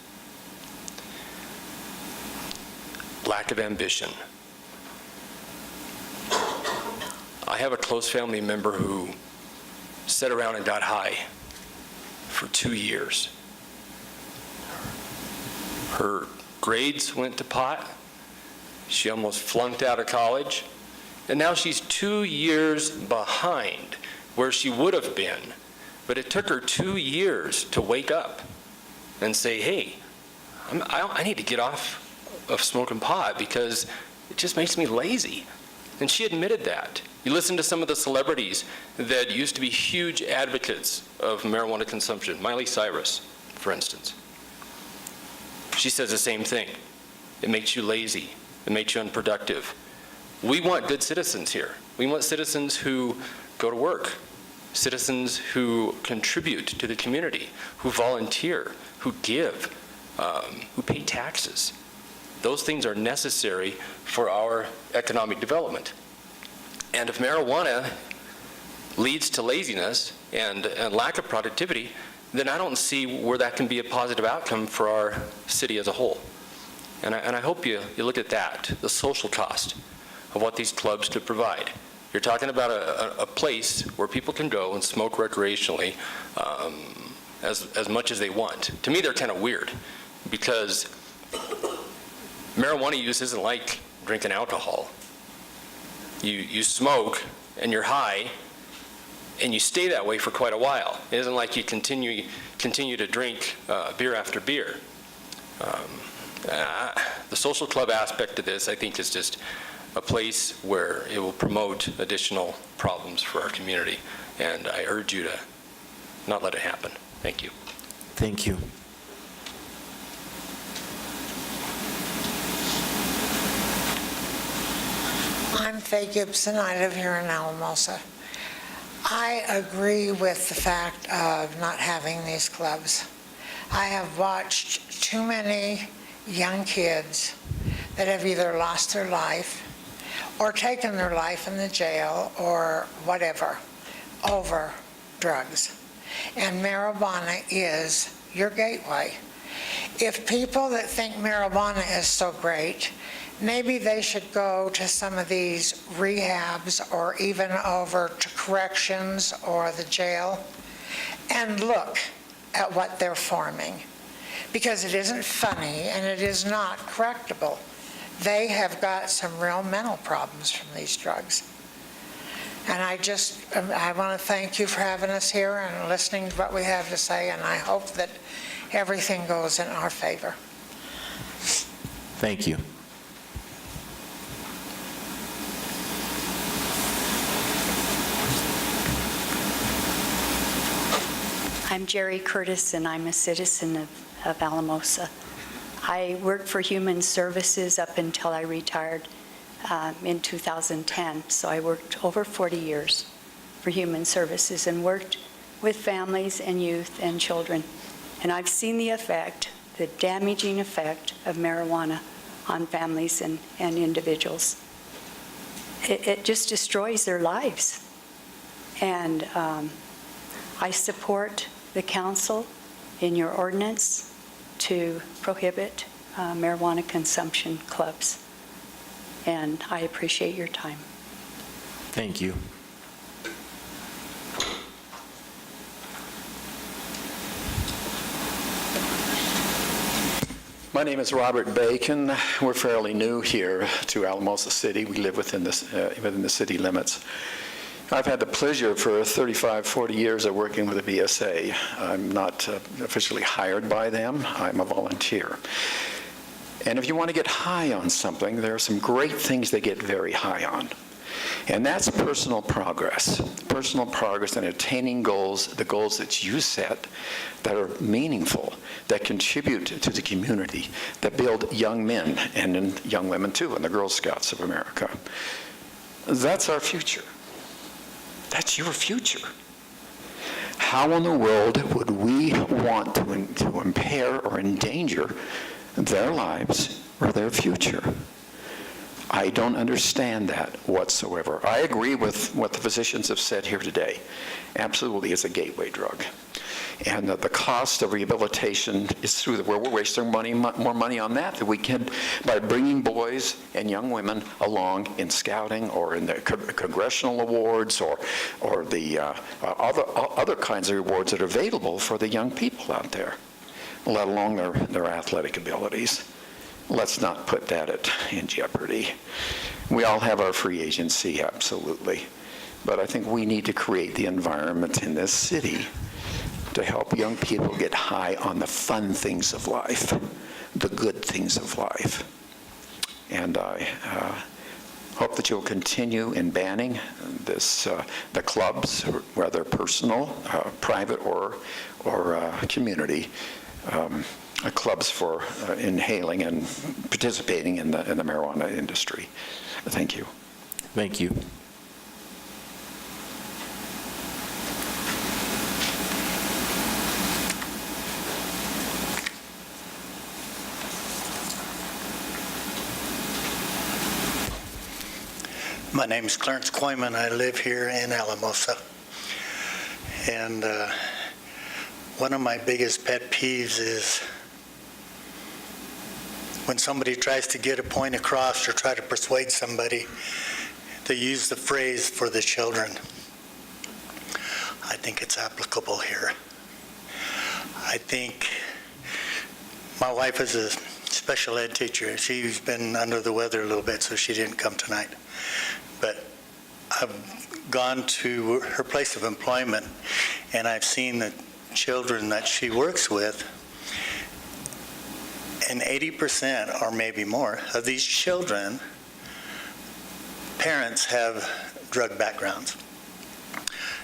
lack of ambition. I have a close family member who sat around and got high for 2 years. Her grades went to pot. She almost flunked out of college. And now she's 2 years behind where she would have been. But it took her 2 years to wake up and say, hey, I need to get off of smoking pot because it just makes me lazy. And she admitted that. You listen to some of the celebrities that used to be huge advocates of marijuana consumption. Miley Cyrus, for instance. She says the same thing. It makes you lazy. It makes you unproductive. We want good citizens here. We want citizens who go to work, citizens who contribute to the community, who volunteer, who give, who pay taxes. Those things are necessary for our economic development. And if marijuana leads to laziness and lack of productivity, then I don't see where that can be a positive outcome for our city as a whole. And I hope you look at that, the social cost of what these clubs could provide. You're talking about a place where people can go and smoke recreationally as much as they want. To me, they're kind of weird, because marijuana use isn't like drinking alcohol. You smoke and you're high, and you stay that way for quite a while. It isn't like you continue to drink beer after beer. The social club aspect of this, I think, is just a place where it will promote additional problems for our community, and I urge you to not let it happen. Thank you. Thank you. I'm Faye Gibson. I live here in Alamosa. I agree with the fact of not having these clubs. I have watched too many young kids that have either lost their life or taken their life in the jail or whatever over drugs. And marijuana is your gateway. If people that think marijuana is so great, maybe they should go to some of these rehabs or even over to corrections or the jail and look at what they're forming, because it isn't funny and it is not correctable. They have got some real mental problems from these drugs. And I want to thank you for having us here and listening to what we have to say, and I hope that everything goes in our favor. Thank you. I'm Jerry Curtis, and I'm a citizen of Alamosa. I worked for Human Services up until I retired in 2010. So I worked over 40 years for Human Services and worked with families and youth and children. And I've seen the effect, the damaging effect of marijuana on families and individuals. It just destroys their lives. And I support the council in your ordinance to prohibit marijuana consumption clubs. And I appreciate your time. Thank you. My name is Robert Bacon. We're fairly new here to Alamosa City. We live within the city limits. I've had the pleasure for 35, 40 years of working with the BSA. I'm not officially hired by them. I'm a volunteer. And if you want to get high on something, there are some great things they get very high on. And that's personal progress in attaining goals, the goals that you set that are meaningful, that contribute to the community, that build young men and young women too, and the Girl Scouts of America. That's our future. That's your future. How in the world would we want to impair or endanger their lives or their future? I don't understand that whatsoever. I agree with what the physicians have said here today. Absolutely, it's a gateway drug. And the cost of rehabilitation is through where we're wasting more money on that than we can by bringing boys and young women along in scouting or in the congressional awards or the other kinds of rewards that are available for the young people out there, let alone their athletic abilities. Let's not put that in jeopardy. We all have our free agency, absolutely. But I think we need to create the environment in this city to help young people get high on the fun things of life, the good things of life. And I hope that you'll continue in banning the clubs, whether personal, private, or community, clubs for inhaling and participating in the marijuana industry. Thank you. Thank you. My name's Clarence Coyman. I live here in Alamosa. And one of my biggest pet peeves is when somebody tries to get a point across or try to persuade somebody, they use the phrase "for the children." I think it's applicable here. I think my wife is a special ed teacher. She's been under the weather a little bit, so she didn't come tonight. But I've gone to her place of employment, and I've seen the children that she works with, and 80% or maybe more of these children, parents have drug backgrounds.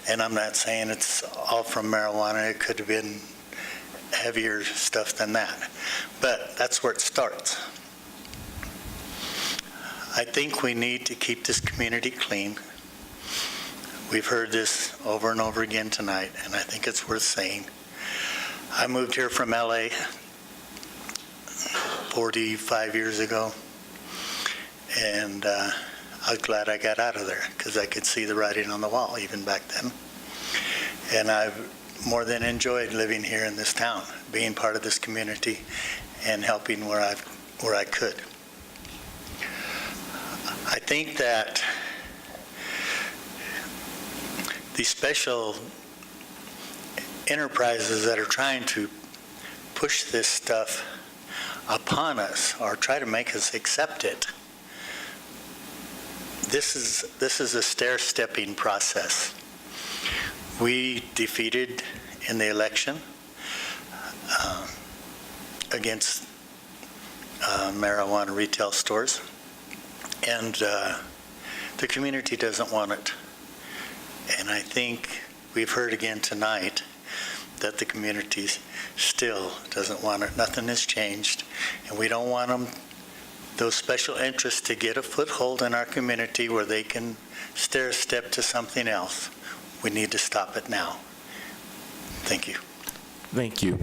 And I'm not saying it's all from marijuana. It could have been heavier stuff than that. But that's where it starts. I think we need to keep this community clean. We've heard this over and over again tonight, and I think it's worth saying. I moved here from LA 45 years ago, and I was glad I got out of there because I could see the writing on the wall even back then. And I've more than enjoyed living here in this town, being part of this community and helping where I could. I think that these special enterprises that are trying to push this stuff upon us or try to make us accept it, this is a stair-stepping process. We defeated in the election against marijuana retail stores, and the community doesn't want it. And I think we've heard again tonight that the community still doesn't want it. Nothing has changed, and we don't want those special interests to get a foothold in our community where they can stair-step to something else. We need to stop it now. Thank you. Thank you.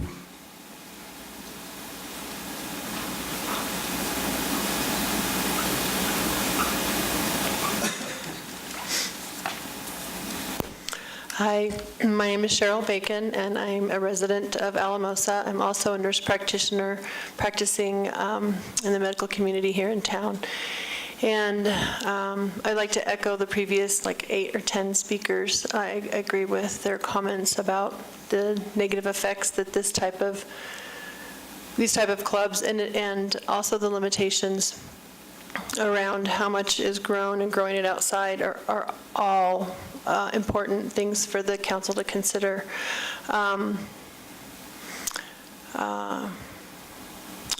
Hi, my name is Cheryl Bacon, and I'm a resident of Alamosa. I'm also a nurse practitioner practicing in the medical community here in town. And I'd like to echo the previous 8 or 10 speakers. I agree with their comments about the negative effects that these type of clubs and also the limitations around how much is grown and growing it outside are all important things for the council to consider.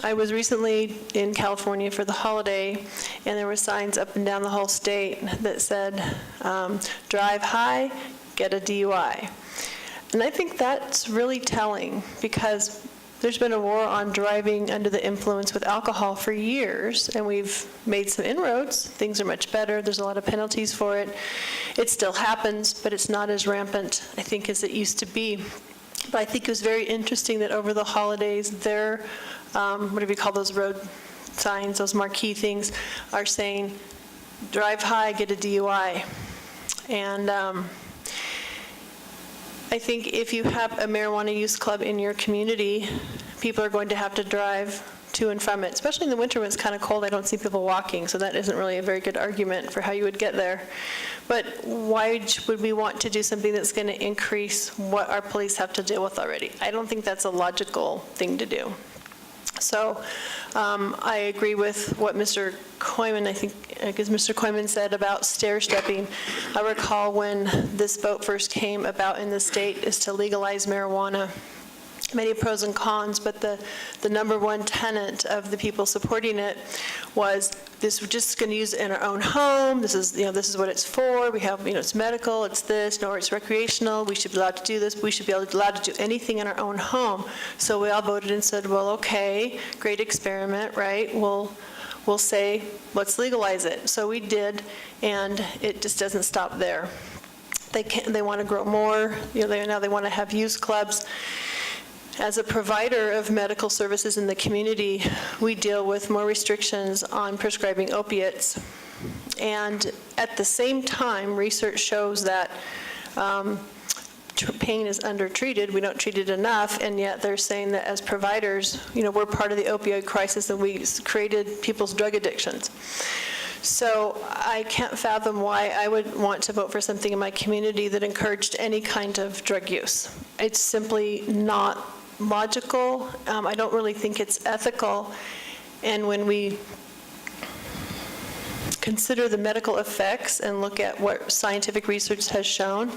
I was recently in California for the holiday, and there were signs up and down the whole state that said, drive high, get a DUI. And I think that's really telling, because there's been a war on driving under the influence with alcohol for years, and we've made some inroads. Things are much better. There's a lot of penalties for it. It still happens, but it's not as rampant, I think, as it used to be. But I think it was very interesting that over the holidays, their, what do we call those road signs, those marquee things, are saying, drive high, get a DUI. And I think if you have a marijuana use club in your community, people are going to have to drive to and from it, especially in the winter when it's kind of cold. I don't see people walking, so that isn't really a very good argument for how you would get there. But why would we want to do something that's going to increase what our police have to deal with already? I don't think that's a logical thing to do. So I agree with what Mr. Coyman, I guess Mr. Coyman said about stair-stepping. I recall when this vote first came about in the state is to legalize marijuana. many pros and cons, but the number one tenet of the people supporting it was this, we're just going to use it in our own home. This is, this is what it's for. We have, it's medical, it's this, or it's recreational. We should be allowed to do this. We should be allowed to do anything in our own home. So we all voted and said, well, okay, great experiment, right? We'll say, let's legalize it. So we did, and it just doesn't stop there. They want to grow more. Now they want to have youth clubs. As a provider of medical services in the community, we deal with more restrictions on prescribing opiates. And at the same time, research shows that pain is undertreated. We don't treat it enough, and yet they're saying that as providers, we're part of the opioid crisis, and we created people's drug addictions. So I can't fathom why I would want to vote for something in my community that encouraged any kind of drug use. It's simply not logical. I don't really think it's ethical. And when we consider the medical effects and look at what scientific research has shown,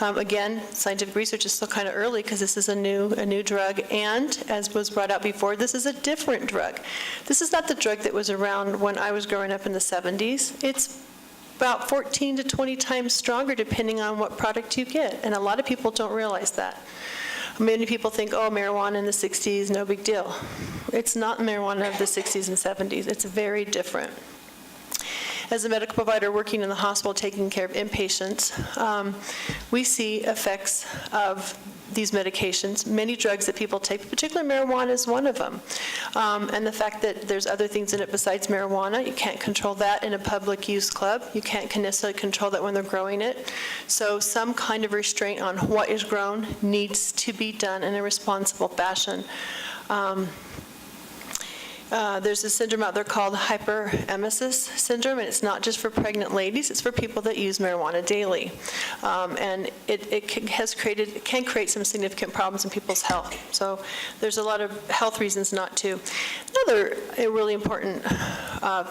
again, scientific research is still kind of early because this is a new drug, and as was brought out before, this is a different drug. This is not the drug that was around when I was growing up in the 70s. It's about 14 to 20 times stronger depending on what product you get, and a lot of people don't realize that. Many people think, oh, marijuana in the 60s, no big deal. It's not marijuana of the 60s and 70s. It's very different. As a medical provider working in the hospital taking care of inpatients, we see effects of these medications, many drugs that people take, particularly marijuana is one of them. And the fact that there's other things in it besides marijuana, you can't control that in a public use club. You can't necessarily control that when they're growing it. So some kind of restraint on what is grown needs to be done in a responsible fashion. There's a syndrome out there called hyperemesis syndrome, and it's not just for pregnant ladies, it's for people that use marijuana daily. And it can create some significant problems in people's health. So there's a lot of health reasons not to. Another really important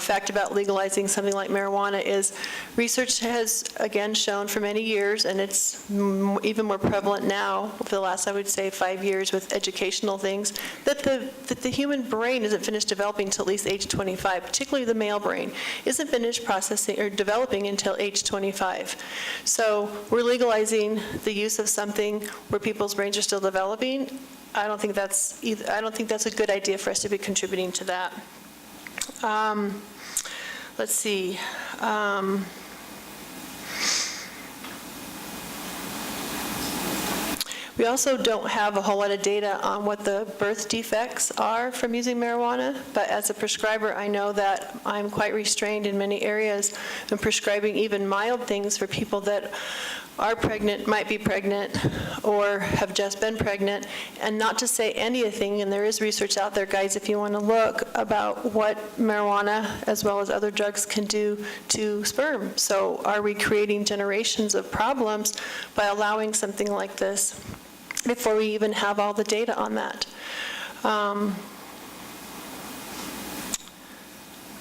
fact about legalizing something like marijuana is research has, again, shown for many years, and it's even more prevalent now, for the last, I would say, 5 years with educational things, that the human brain isn't finished developing until at least age 25, particularly the male brain, isn't finished processing or developing until age 25. So we're legalizing the use of something where people's brains are still developing. I don't think that's a good idea for us to be contributing to that. Let's see. We also don't have a whole lot of data on what the birth defects are from using marijuana, but as a prescriber, I know that I'm quite restrained in many areas in prescribing even mild things for people that are pregnant, might be pregnant, or have just been pregnant, and not to say anything, and there is research out there, guys, if you want to look, about what marijuana, as well as other drugs, can do to sperm. So are we creating generations of problems by allowing something like this before we even have all the data on that?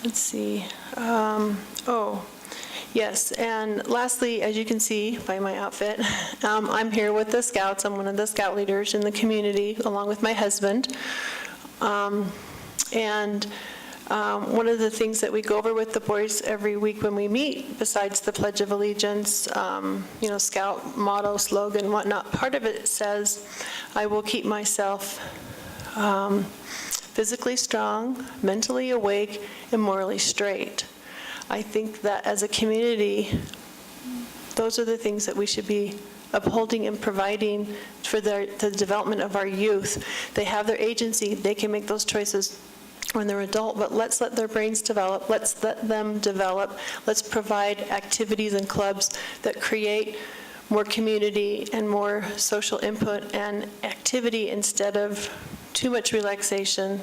Let's see. Yes, and lastly, as you can see by my outfit, I'm here with the Scouts. I'm one of the Scout leaders in the community, along with my husband. One of the things that we go over with the boys every week when we meet, besides the Pledge of Allegiance, Scout motto, slogan, whatnot, part of it says, I will keep myself physically strong, mentally awake, and morally straight. I think that as a community, those are the things that we should be upholding and providing for the development of our youth. They have their agency. They can make those choices when they're adult, but let's let their brains develop. Let's let them develop. Let's provide activities and clubs that create more community and more social input and activity instead of too much relaxation,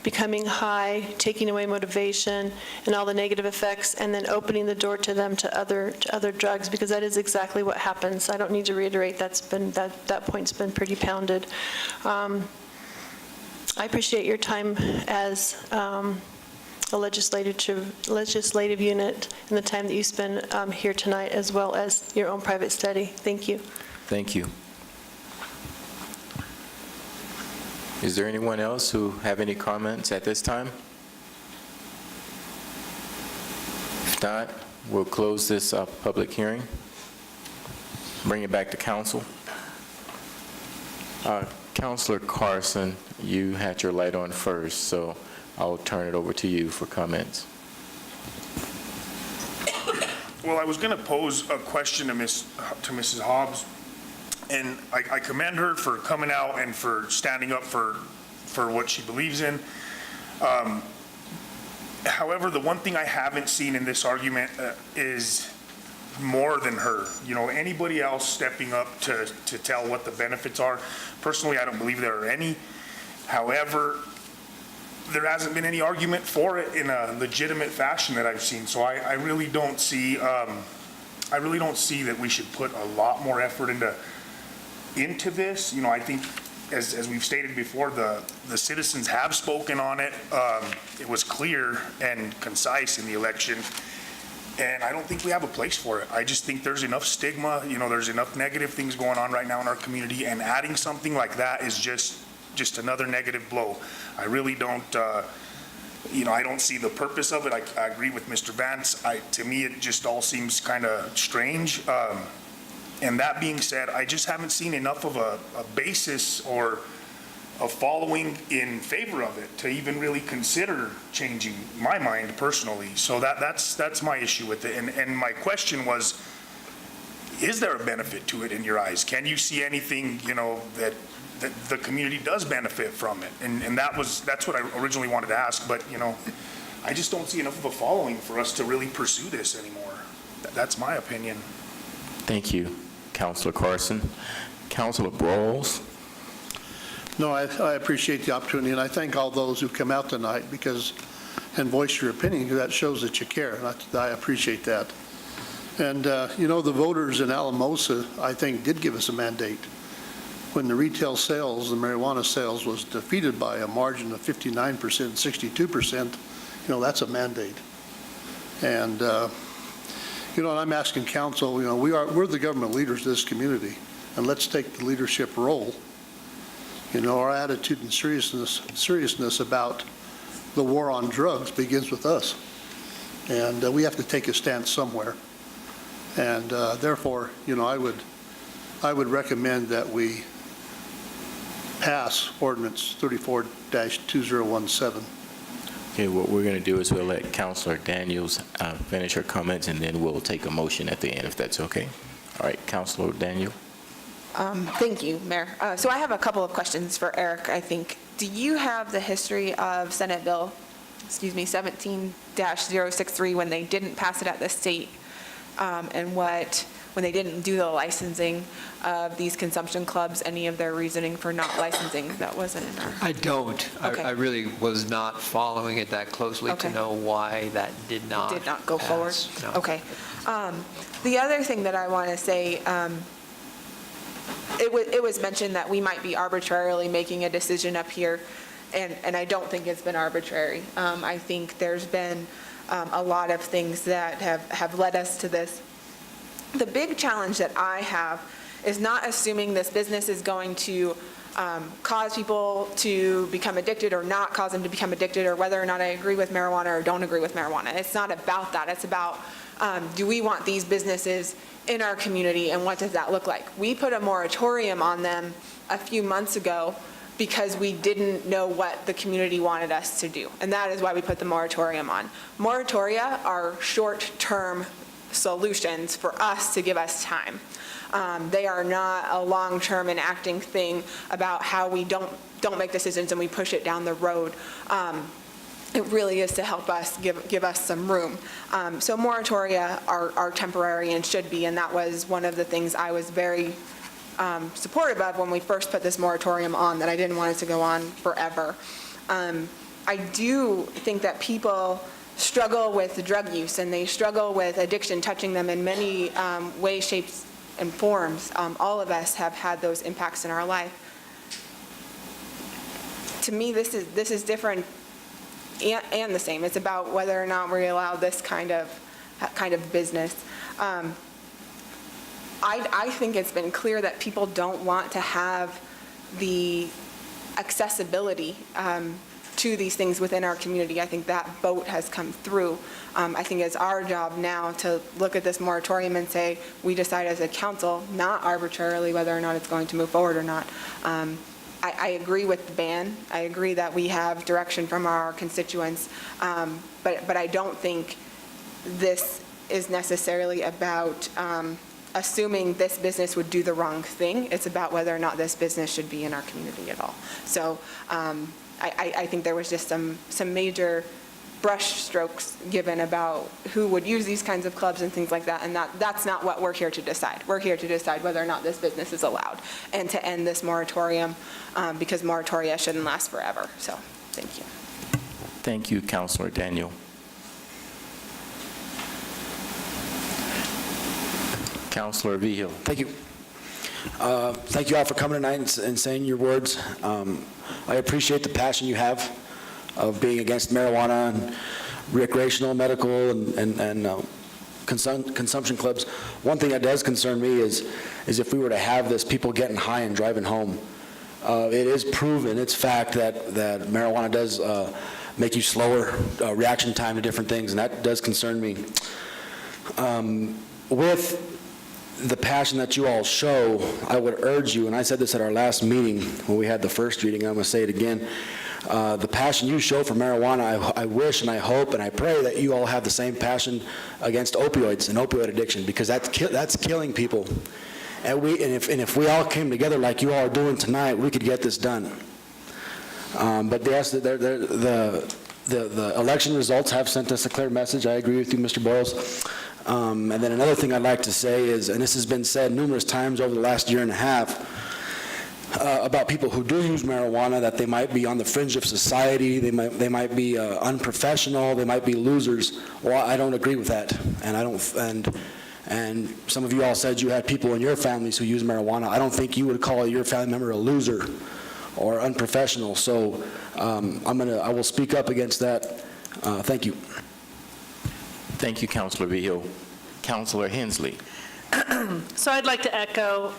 becoming high, taking away motivation, and all the negative effects, and then opening the door to them to other drugs, because that is exactly what happens. I don't need to reiterate, that point's been pretty pounded. I appreciate your time as a legislative unit and the time that you spend here tonight, as well as your own private study. Thank you. Thank you. Is there anyone else who have any comments at this time? If not, we'll close this public hearing. Bring it back to council. Councilor Carson, you had your light on first, so I'll turn it over to you for comments. Well, I was going to pose a question to Mrs. Hobbs, and I commend her for coming out and for standing up for what she believes in. However, the one thing I haven't seen in this argument is more than her. You know, anybody else stepping up to tell what the benefits are. Personally, I don't believe there are any. However, there hasn't been any argument for it in a legitimate fashion that I've seen. So I really don't see that we should put a lot more effort into this. You know, I think as we've stated before, the citizens have spoken on it. It was clear and concise in the election. And I don't think we have a place for it. I just think there's enough stigma, you know, there's enough negative things going on right now in our community, and adding something like that is just another negative blow. I really don't, you know, I don't see the purpose of it. I agree with Mr. Vance. To me, it just all seems kind of strange. And that being said, I just haven't seen enough of a basis or a following in favor of it to even really consider changing my mind personally. So that's my issue with it. And my question was, is there a benefit to it in your eyes? Can you see anything, you know, that the community does benefit from it? And that's what I originally wanted to ask, but, you know, I just don't see enough of a following for us to really pursue this anymore. That's my opinion. Thank you, Councilor Carson. Councilor Brawls. No, I appreciate the opportunity, and I thank all those who come out tonight and voice your opinion, because that shows that you care, and I appreciate that. And, you know, the voters in Alamosa, I think, did give us a mandate. When the retail sales, the marijuana sales, was defeated by a margin of 59%, 62%, you know, that's a mandate. And, you know, and I'm asking council, you know, we're the government leaders of this community, and let's take the leadership role. You know, our attitude and seriousness about the war on drugs begins with us. And we have to take a stance somewhere. And therefore, you know, I would recommend that we pass ordinance 34-2017. Okay, what we're going to do is we'll let Councilor Daniels finish her comments, and then we'll take a motion at the end, if that's okay. All right, Councilor Daniel. Thank you, Mayor. So I have a couple of questions for Eric, I think. Do you have the history of Senate Bill, 17-063, when they didn't pass it at the state, and when they didn't do the licensing of these consumption clubs, any of their reasoning for not licensing? That wasn't in our... I don't. Okay. I really was not following it that closely to know why that did not go forward? No. Okay. The other thing that I want to say, it was mentioned that we might be arbitrarily making a decision up here, and I don't think it's been arbitrary. I think there's been a lot of things that have led us to this. The big challenge that I have is not assuming this business is going to cause people to become addicted or not cause them to become addicted, or whether or not I agree with marijuana or don't agree with marijuana. It's not about that. It's about, do we want these businesses in our community, and what does that look like? We put a moratorium on them a few months ago because we didn't know what the community wanted us to do, and that is why we put the moratorium on. Moratoria are short-term solutions for us to give us time. They are not a long-term enacting thing about how we don't make decisions and we push it down the road. It really is to help us, give us some room. So moratoria are temporary and should be, and that was one of the things I was very supportive of when we first put this moratorium on, that I didn't want it to go on forever. I do think that people struggle with drug use, and they struggle with addiction touching them in many ways, shapes, and forms. All of us have had those impacts in our life. To me, this is different and the same. It's about whether or not we allow this kind of business. I think it's been clear that people don't want to have the accessibility to these things within our community. I think that boat has come through. I think it's our job now to look at this moratorium and say, we decide as a council, not arbitrarily whether or not it's going to move forward or not. I agree with the ban. I agree that we have direction from our constituents, but I don't think this is necessarily about assuming this business would do the wrong thing. It's about whether or not this business should be in our community at all. So I think there was just some major brush strokes given about who would use these kinds of clubs and things like that, and that's not what we're here to decide. We're here to decide whether or not this business is allowed and to end this moratorium, because moratoria shouldn't last forever. So thank you. Thank you, Councilor Daniel. Councilor Vigil. Thank you. Thank you all for coming tonight and saying your words. I appreciate the passion you have of being against marijuana and recreational, medical, and consumption clubs. One thing that does concern me is if we were to have this, people getting high and driving home. It is proven, it's fact that marijuana does make you slower, reaction time to different things, and that does concern me. With the passion that you all show, I would urge you, and I said this at our last meeting when we had the first reading, I'm going to say it again, the passion you show for marijuana, I wish and I hope and I pray that you all have the same passion against opioids and opioid addiction, because that's killing people. And if we all came together like you all are doing tonight, we could get this done. But yes, the election results have sent us a clear message. I agree with you, Mr. Boyles. And then another thing I'd like to say is, and this has been said numerous times over the last year and a half, about people who do use marijuana, that they might be on the fringe of society, they might be unprofessional, they might be losers. Well, I don't agree with that, and some of you all said you had people in your families who use marijuana. I don't think you would call your family member a loser or unprofessional. So I will speak up against that. Thank you. Thank you, Councilor Vigil. Councilor Hensley. So I'd like to echo,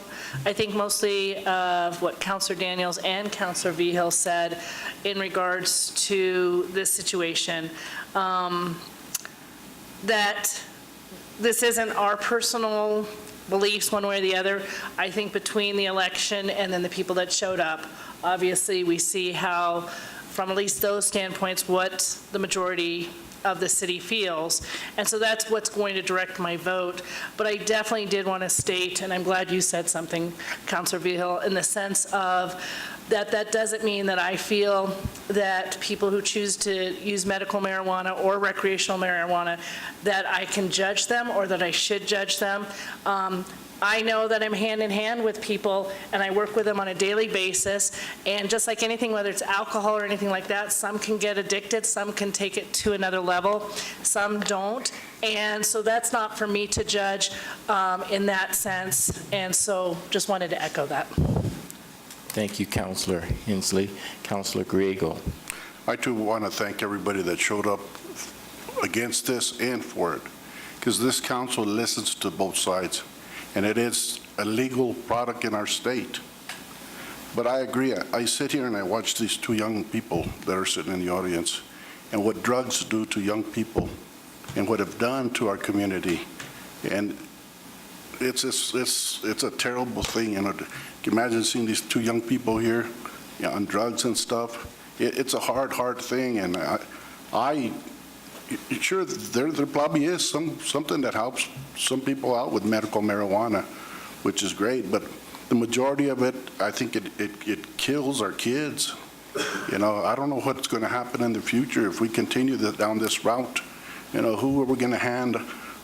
I think mostly of what Councilor Daniels and Councilor Vigil said in regards to this situation, that this isn't our personal beliefs one way or the other. I think between the election and then the people that showed up, obviously we see how, from at least those standpoints, what the majority of the city feels. And so that's what's going to direct my vote. But I definitely did want to state, and I'm glad you said something, Councilor Vigil, in the sense of that doesn't mean that I feel that people who choose to use medical marijuana or recreational marijuana, that I can judge them or that I should judge them. I know that I'm hand in hand with people and I work with them on a daily basis, and just like anything, whether it's alcohol or anything like that, some can get addicted, some can take it to another level, some don't, and so that's not for me to judge in that sense, and so just wanted to echo that. Thank you, Councilor Hensley. Councilor Griego. I too want to thank everybody that showed up against this and for it, because this council listens to both sides, and it is a legal product in our state. But I agree. I sit here and I watch these two young people that are sitting in the audience, and what drugs do to young people and what have done to our community. And it's a terrible thing. You know, can you imagine seeing these two young people here, you know, on drugs and stuff? It's a hard thing, and sure, there probably is something that helps some people out with medical marijuana, which is great, but the majority of it, I think it kills our kids. You know, I don't know what's going to happen in the future if we continue down this route. You know, who are we going to hand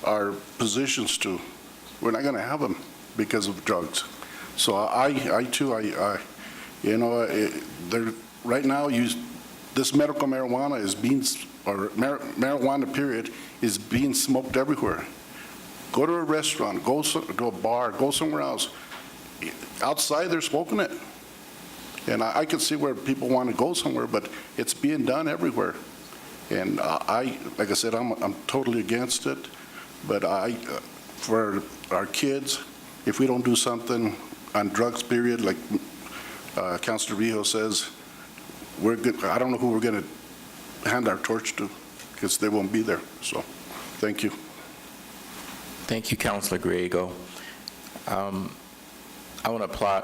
our positions to? We're not going to have them because of drugs. So I too, you know, right now, this medical marijuana is being, or marijuana period, is being smoked everywhere. Go to a restaurant, go to a bar, go somewhere else. Outside, they're smoking it. And I can see where people want to go somewhere, but it's being done everywhere. And like I said, I'm totally against it. But for our kids, if we don't do something on drugs period, like Councilor Vigil says, we're good. I don't know who we're going to hand our torch to, because they won't be there. So, thank you. Thank you, Councilor Griego. I want to applaud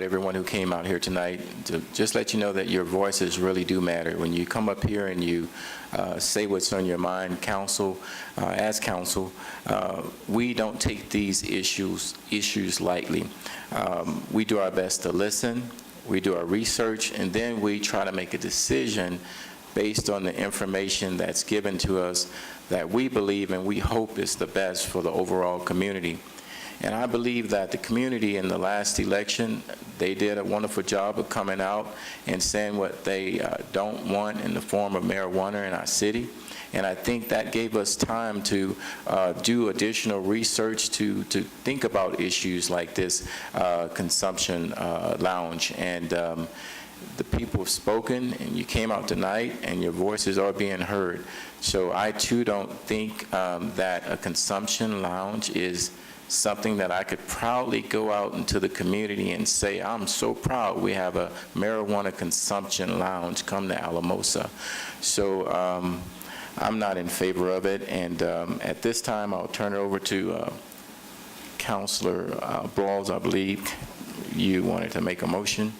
everyone who came out here tonight, to just let you know that your voices really do matter. When you come up here and you say what's on your mind, as council, we don't take these issues lightly. We do our best to listen, we do our research, and then we try to make a decision based on the information that's given to us that we believe and we hope is the best for the overall community. And I believe that the community in the last election, they did a wonderful job of coming out and saying what they don't want in the form of marijuana in our city. And I think that gave us time to do additional research to think about issues like this consumption lounge. And the people have spoken, and you came out tonight, and your voices are being heard. So I, too, don't think that a consumption lounge is something that I could proudly go out into the community and say, I'm so proud we have a marijuana consumption lounge come to Alamosa. So I'm not in favor of it, and at this time I'll turn it over to Councilor Brawls. I believe you wanted to make a motion.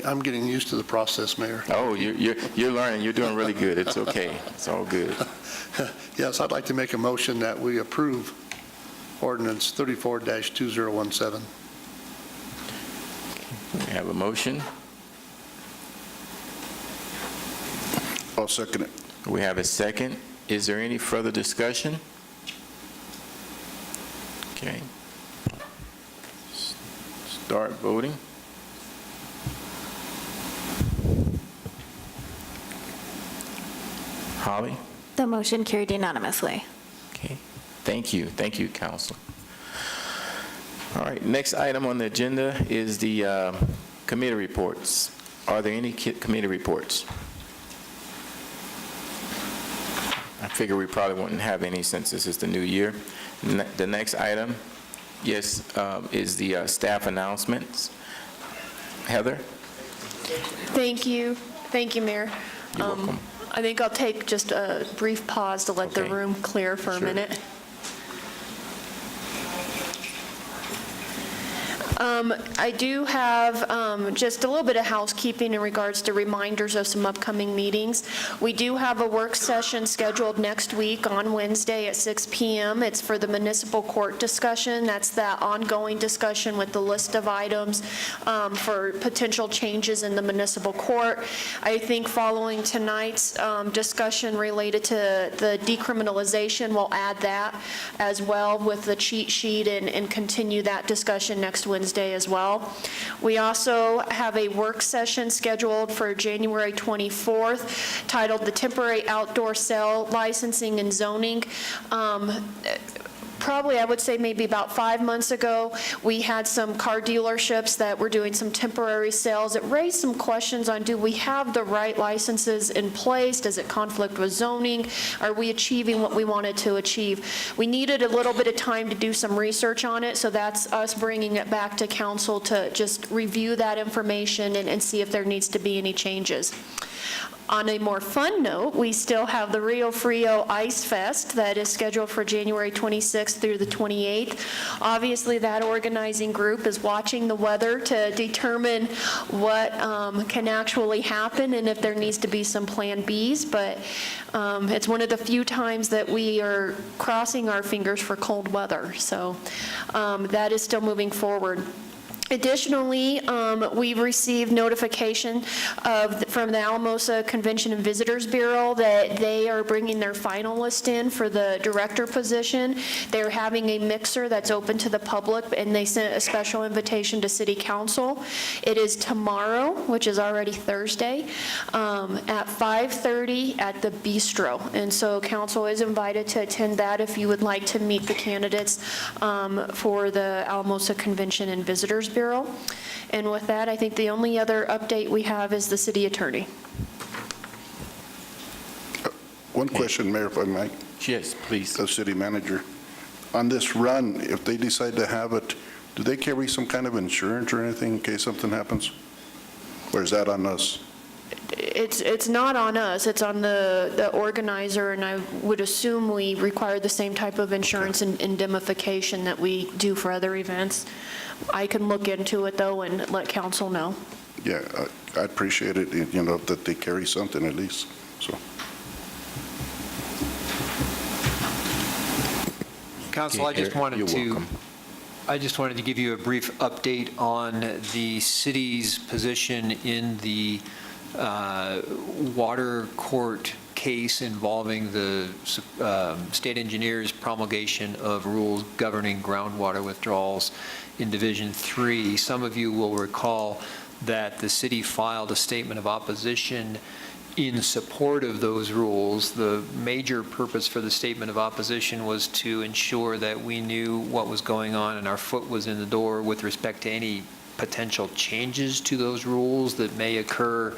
I'm getting used to the process, Mayor. Oh, you're learning. You're doing really good. It's okay. It's all good. Yes, I'd like to make a motion that we approve ordinance 34-2017. We have a motion. I'll second it. We have a second. Is there any further discussion? Okay. Start voting. Holly? The motion carried unanimously. Okay. Thank you. Thank you, Council. All right. Next item on the agenda is the committee reports. Are there any committee reports? I figure we probably wouldn't have any since this is the new year. The next item, yes, is the staff announcements. Heather? Thank you. Thank you, Mayor. You're welcome. I think I'll take just a brief pause to let the room clear for a minute. I do have just a little bit of housekeeping in regards to reminders of some upcoming meetings. We do have a work session scheduled next week on Wednesday at 6 p.m. It's for the municipal court discussion. That's that ongoing discussion with the list of items for potential changes in the municipal court. I think following tonight's discussion related to the decriminalization, we'll add that as well with the cheat sheet and continue that discussion next Wednesday as well. We also have a work session scheduled for January 24th titled The Temporary Outdoor Sale Licensing and Zoning. Probably, I would say maybe about 5 months ago, we had some car dealerships that were doing some temporary sales. It raised some questions on, do we have the right licenses in place? Does it conflict with zoning? Are we achieving what we wanted to achieve? We needed a little bit of time to do some research on it, so that's us bringing it back to council to just review that information and see if there needs to be any changes. On a more fun note, we still have the Rio Frio Ice Fest that is scheduled for January 26th through the 28th. Obviously, that organizing group is watching the weather to determine what can actually happen and if there needs to be some plan Bs, but it's one of the few times that we are crossing our fingers for cold weather, so that is still moving forward. Additionally, we've received notification from the Alamosa Convention and Visitors Bureau that they are bringing their finalist in for the director position. They're having a mixer that's open to the public, and they sent a special invitation to City Council. It is tomorrow, which is already Thursday, at 5:30 at the Bistro. And so council is invited to attend that if you would like to meet the candidates for the Alamosa Convention and Visitors Bureau. And with that, I think the only other update we have is the city attorney. One question, Mayor, if I might. Yes, please. The city manager. On this run, if they decide to have it, do they carry some kind of insurance or anything in case something happens? Or is that on us? It's not on us, it's on the organizer, and I would assume we require the same type of insurance and indemnification that we do for other events. I can look into it, though, and let council know. Yeah, I'd appreciate it, you know, that they carry something at least, so. Council, I just wanted to give you a brief update on the city's position in the water court case involving the state engineer's promulgation of rules governing groundwater withdrawals in Division 3. Some of you will recall that the city filed a statement of opposition in support of those rules. The major purpose for the statement of opposition was to ensure that we knew what was going on and our foot was in the door with respect to any potential changes to those rules that may occur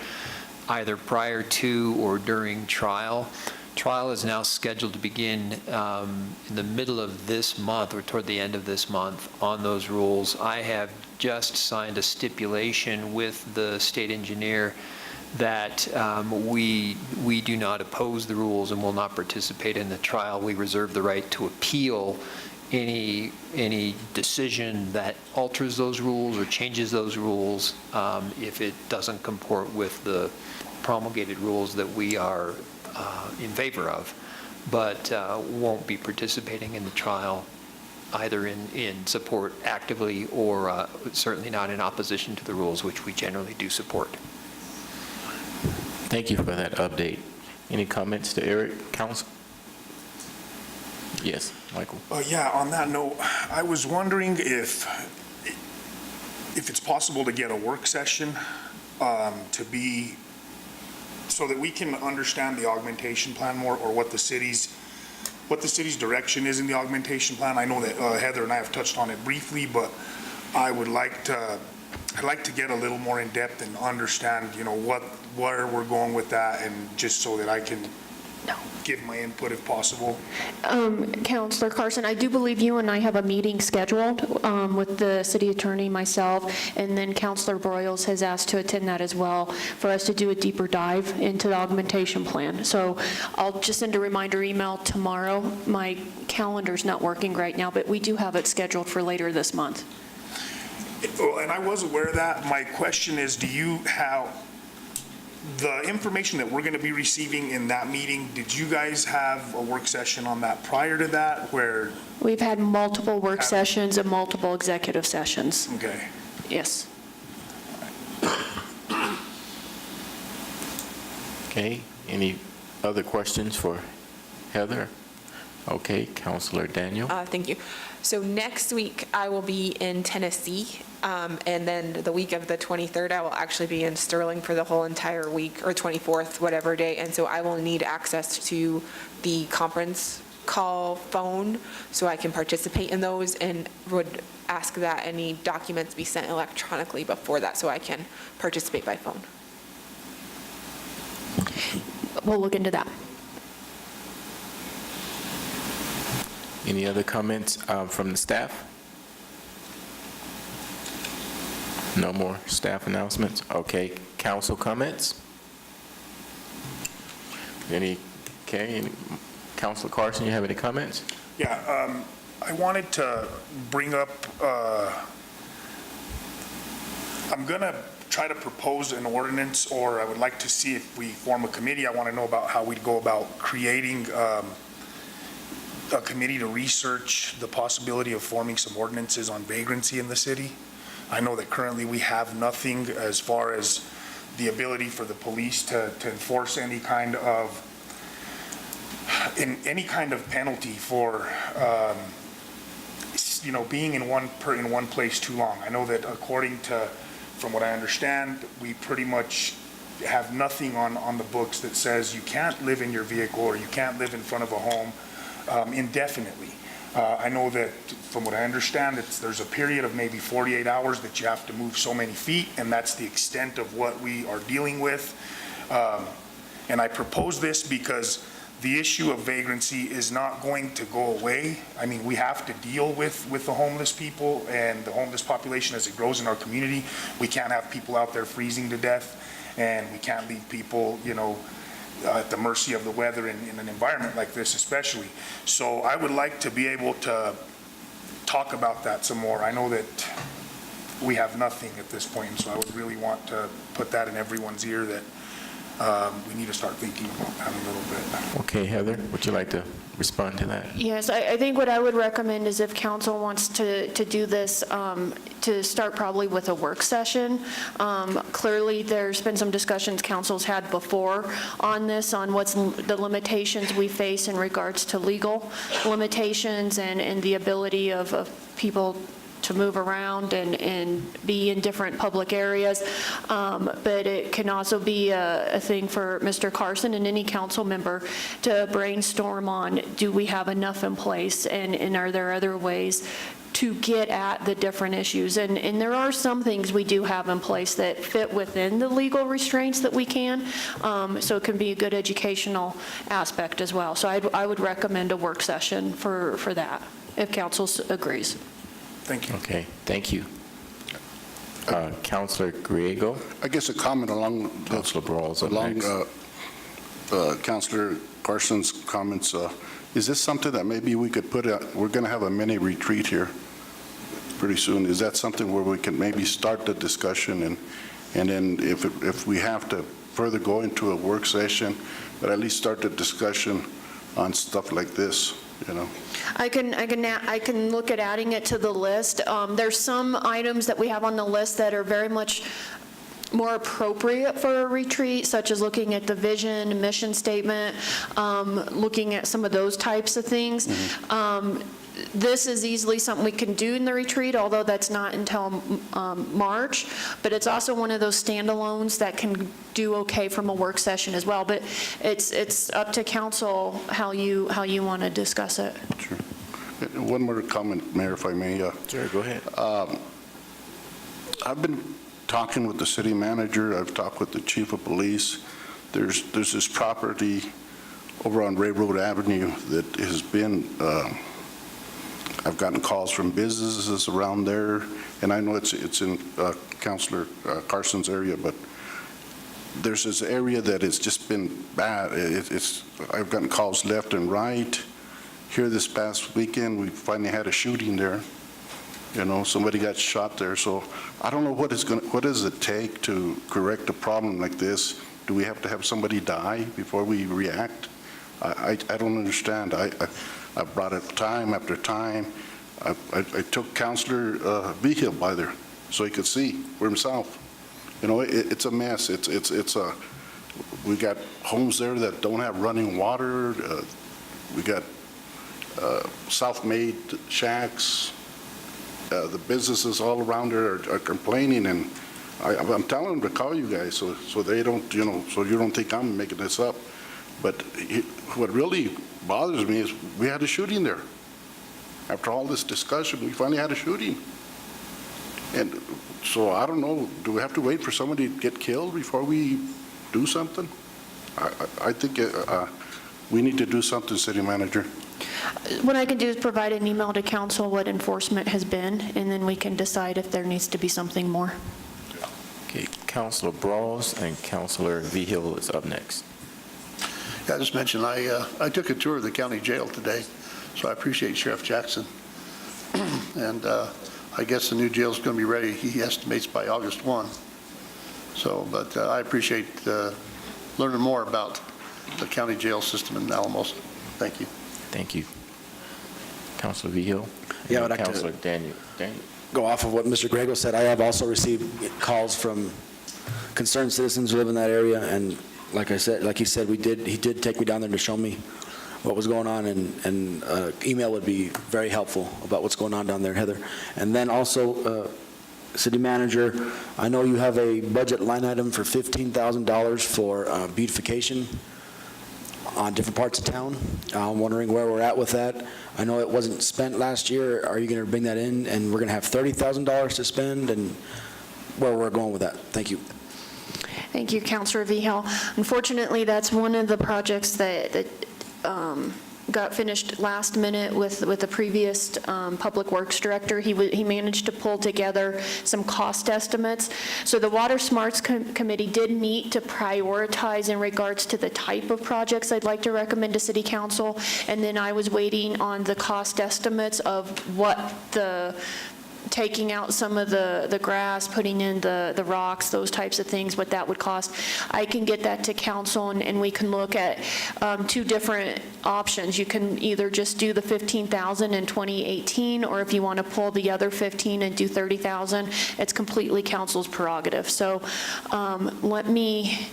either prior to or during trial. Trial is now scheduled to begin in the middle of this month or toward the end of this month on those rules. I have just signed a stipulation with the state engineer that we do not oppose the rules and will not participate in the trial. We reserve the right to appeal any decision that alters those rules or changes those rules if it doesn't comport with the promulgated rules that we are in favor of, but won't be participating in the trial either in support actively or certainly not in opposition to the rules, which we generally do support. Thank you for that update. Any comments to Eric, council? Yes, Michael. Yeah, on that note, I was wondering if it's possible to get a work session to be, so that we can understand the augmentation plan more, or what the city's direction is in the augmentation plan. I know that Heather and I have touched on it briefly, but I'd like to get a little more in depth and understand, you know, where we're going with that, and just so that I can give my input if possible. Councilor Carson, I do believe you and I have a meeting scheduled with the city attorney, myself, and then Councilor Broyles has asked to attend that as well for us to do a deeper dive into the augmentation plan. So I'll just send a reminder email tomorrow. My calendar's not working right now, but we do have it scheduled for later this month. Well, and I was aware of that. My question is, do you have the information that we're going to be receiving in that meeting? Did you guys have a work session on that prior to that, where? We've had multiple work sessions and multiple executive sessions. Okay. Yes. Okay, any other questions for Heather? Okay, Councilor Daniel. Thank you. So next week, I will be in Tennessee, and then the week of the 23rd, I will actually be in Sterling for the whole entire week, or 24th, whatever day, and so I will need access to the conference call phone so I can participate in those, and would ask that any documents be sent electronically before that so I can participate by phone. We'll look into that. Any other comments from the staff? No more staff announcements? Okay, council comments? Any Councilor Carson, you have any comments? Yeah, I wanted to bring up, I'm going to try to propose an ordinance, or I would like to see if we form a committee. I want to know about how we'd go about creating a committee to research the possibility of forming some ordinances on vagrancy in the city. I know that currently we have nothing as far as the ability for the police to enforce any kind of penalty for being in one place too long. I know that from what I understand, we pretty much have nothing on the books that says you can't live in your vehicle or you can't live in front of a home indefinitely. I know that from what I understand, there's a period of maybe 48 hours that you have to move so many feet, and that's the extent of what we are dealing with. And I propose this because the issue of vagrancy is not going to go away. I mean, we have to deal with the homeless people and the homeless population as it grows in our community. We can't have people out there freezing to death, and we can't leave people, at the mercy of the weather in an environment like this especially. So I would like to be able to talk about that some more. I know that we have nothing at this point, and so I would really want to put that in everyone's ear that we need to start thinking about that a little bit. Okay, Heather, would you like to respond to that? Yes, I think what I would recommend is if council wants to do this, to start probably with a work session. Clearly, there's been some discussions council's had before on this, on what's the limitations we face in regards to legal limitations and the ability of people to move around and be in different public areas. But it can also be a thing for Mr. Carson and any council member to brainstorm on, do we have enough in place, and are there other ways to get at the different issues? And there are some things we do have in place that fit within the legal restraints that we can, so it can be a good educational aspect as well. So I would recommend a work session for that, if council agrees. Thank you. Okay, thank you. Councilor Griego? I guess a comment along Councilor Brawls up next. Councilor Carson's comments. Is this something that maybe we could put we're going to have a mini retreat here pretty soon. Is that something where we can maybe start the discussion, and then if we have to further go into a work session, but at least start the discussion on stuff like this? I can look at adding it to the list. There's some items that we have on the list that are very much more appropriate for a retreat, such as looking at the vision, mission statement, looking at some of those types of things. This is easily something we can do in the retreat, although that's not until March, but it's also one of those standalones that can do okay from a work session as well. But it's up to council how you want to discuss it. Sure. One more comment, Mayor, if I may. Sure, go ahead. I've been talking with the city manager. I've talked with the chief of police. There's this property over on Railroad Avenue that has been, I've gotten calls from businesses around there, and I know it's in Councilor Carson's area, but there's this area that has just been bad. I've gotten calls left and right. Here this past weekend, we finally had a shooting there. Somebody got shot there. So I don't know what does it take to correct a problem like this? Do we have to have somebody die before we react? I don't understand. I brought it time after time. I took Councilor Vigil by there so he could see for himself. It's a mess. We got homes there that don't have running water. We got self-made shacks. The businesses all around there are complaining, and I'm telling them to call you guys so they don't, so you don't think I'm making this up. But what really bothers me is we had a shooting there. After all this discussion, we finally had a shooting. And so I don't know, do we have to wait for somebody to get killed before we do something? I think we need to do something, City Manager. What I can do is provide an email to council what enforcement has been, and then we can decide if there needs to be something more. Okay, Councilor Brawls and Councilor Vigil is up next. Yeah, I just mentioned I took a tour of the county jail today, so I appreciate Sheriff Jackson. And I guess the new jail is going to be ready, he estimates, by August 1. So, but I appreciate learning more about the county jail system in Alamosa. Thank you. Thank you. Councilor Vigil? Yeah, I'd like Councilor to Daniel. go off of what Mr. Griego said. I have also received calls from concerned citizens who live in that area, and like he said, he did take me down there to show me what was going on, and email would be very helpful about what's going on down there, Heather. And then also, City Manager, I know you have a budget line item for $15,000 for beautification on different parts of town. I'm wondering where we're at with that. I know it wasn't spent last year. Are you going to bring that in, and we're going to have $30,000 to spend, and where we're going with that? Thank you. Thank you, Councilor Vigil. Unfortunately, that's one of the projects that got finished last minute with the previous Public Works Director. He managed to pull together some cost estimates. So the Water Smarts Committee did meet to prioritize in regards to the type of projects I'd like to recommend to City Council. And then I was waiting on the cost estimates of what taking out some of the grass, putting in the rocks, those types of things, what that would cost. I can get that to council, and we can look at two different options. You can either just do the $15,000 in 2018, or if you want to pull the other 15 and do $30,000, it's completely council's prerogative. So let me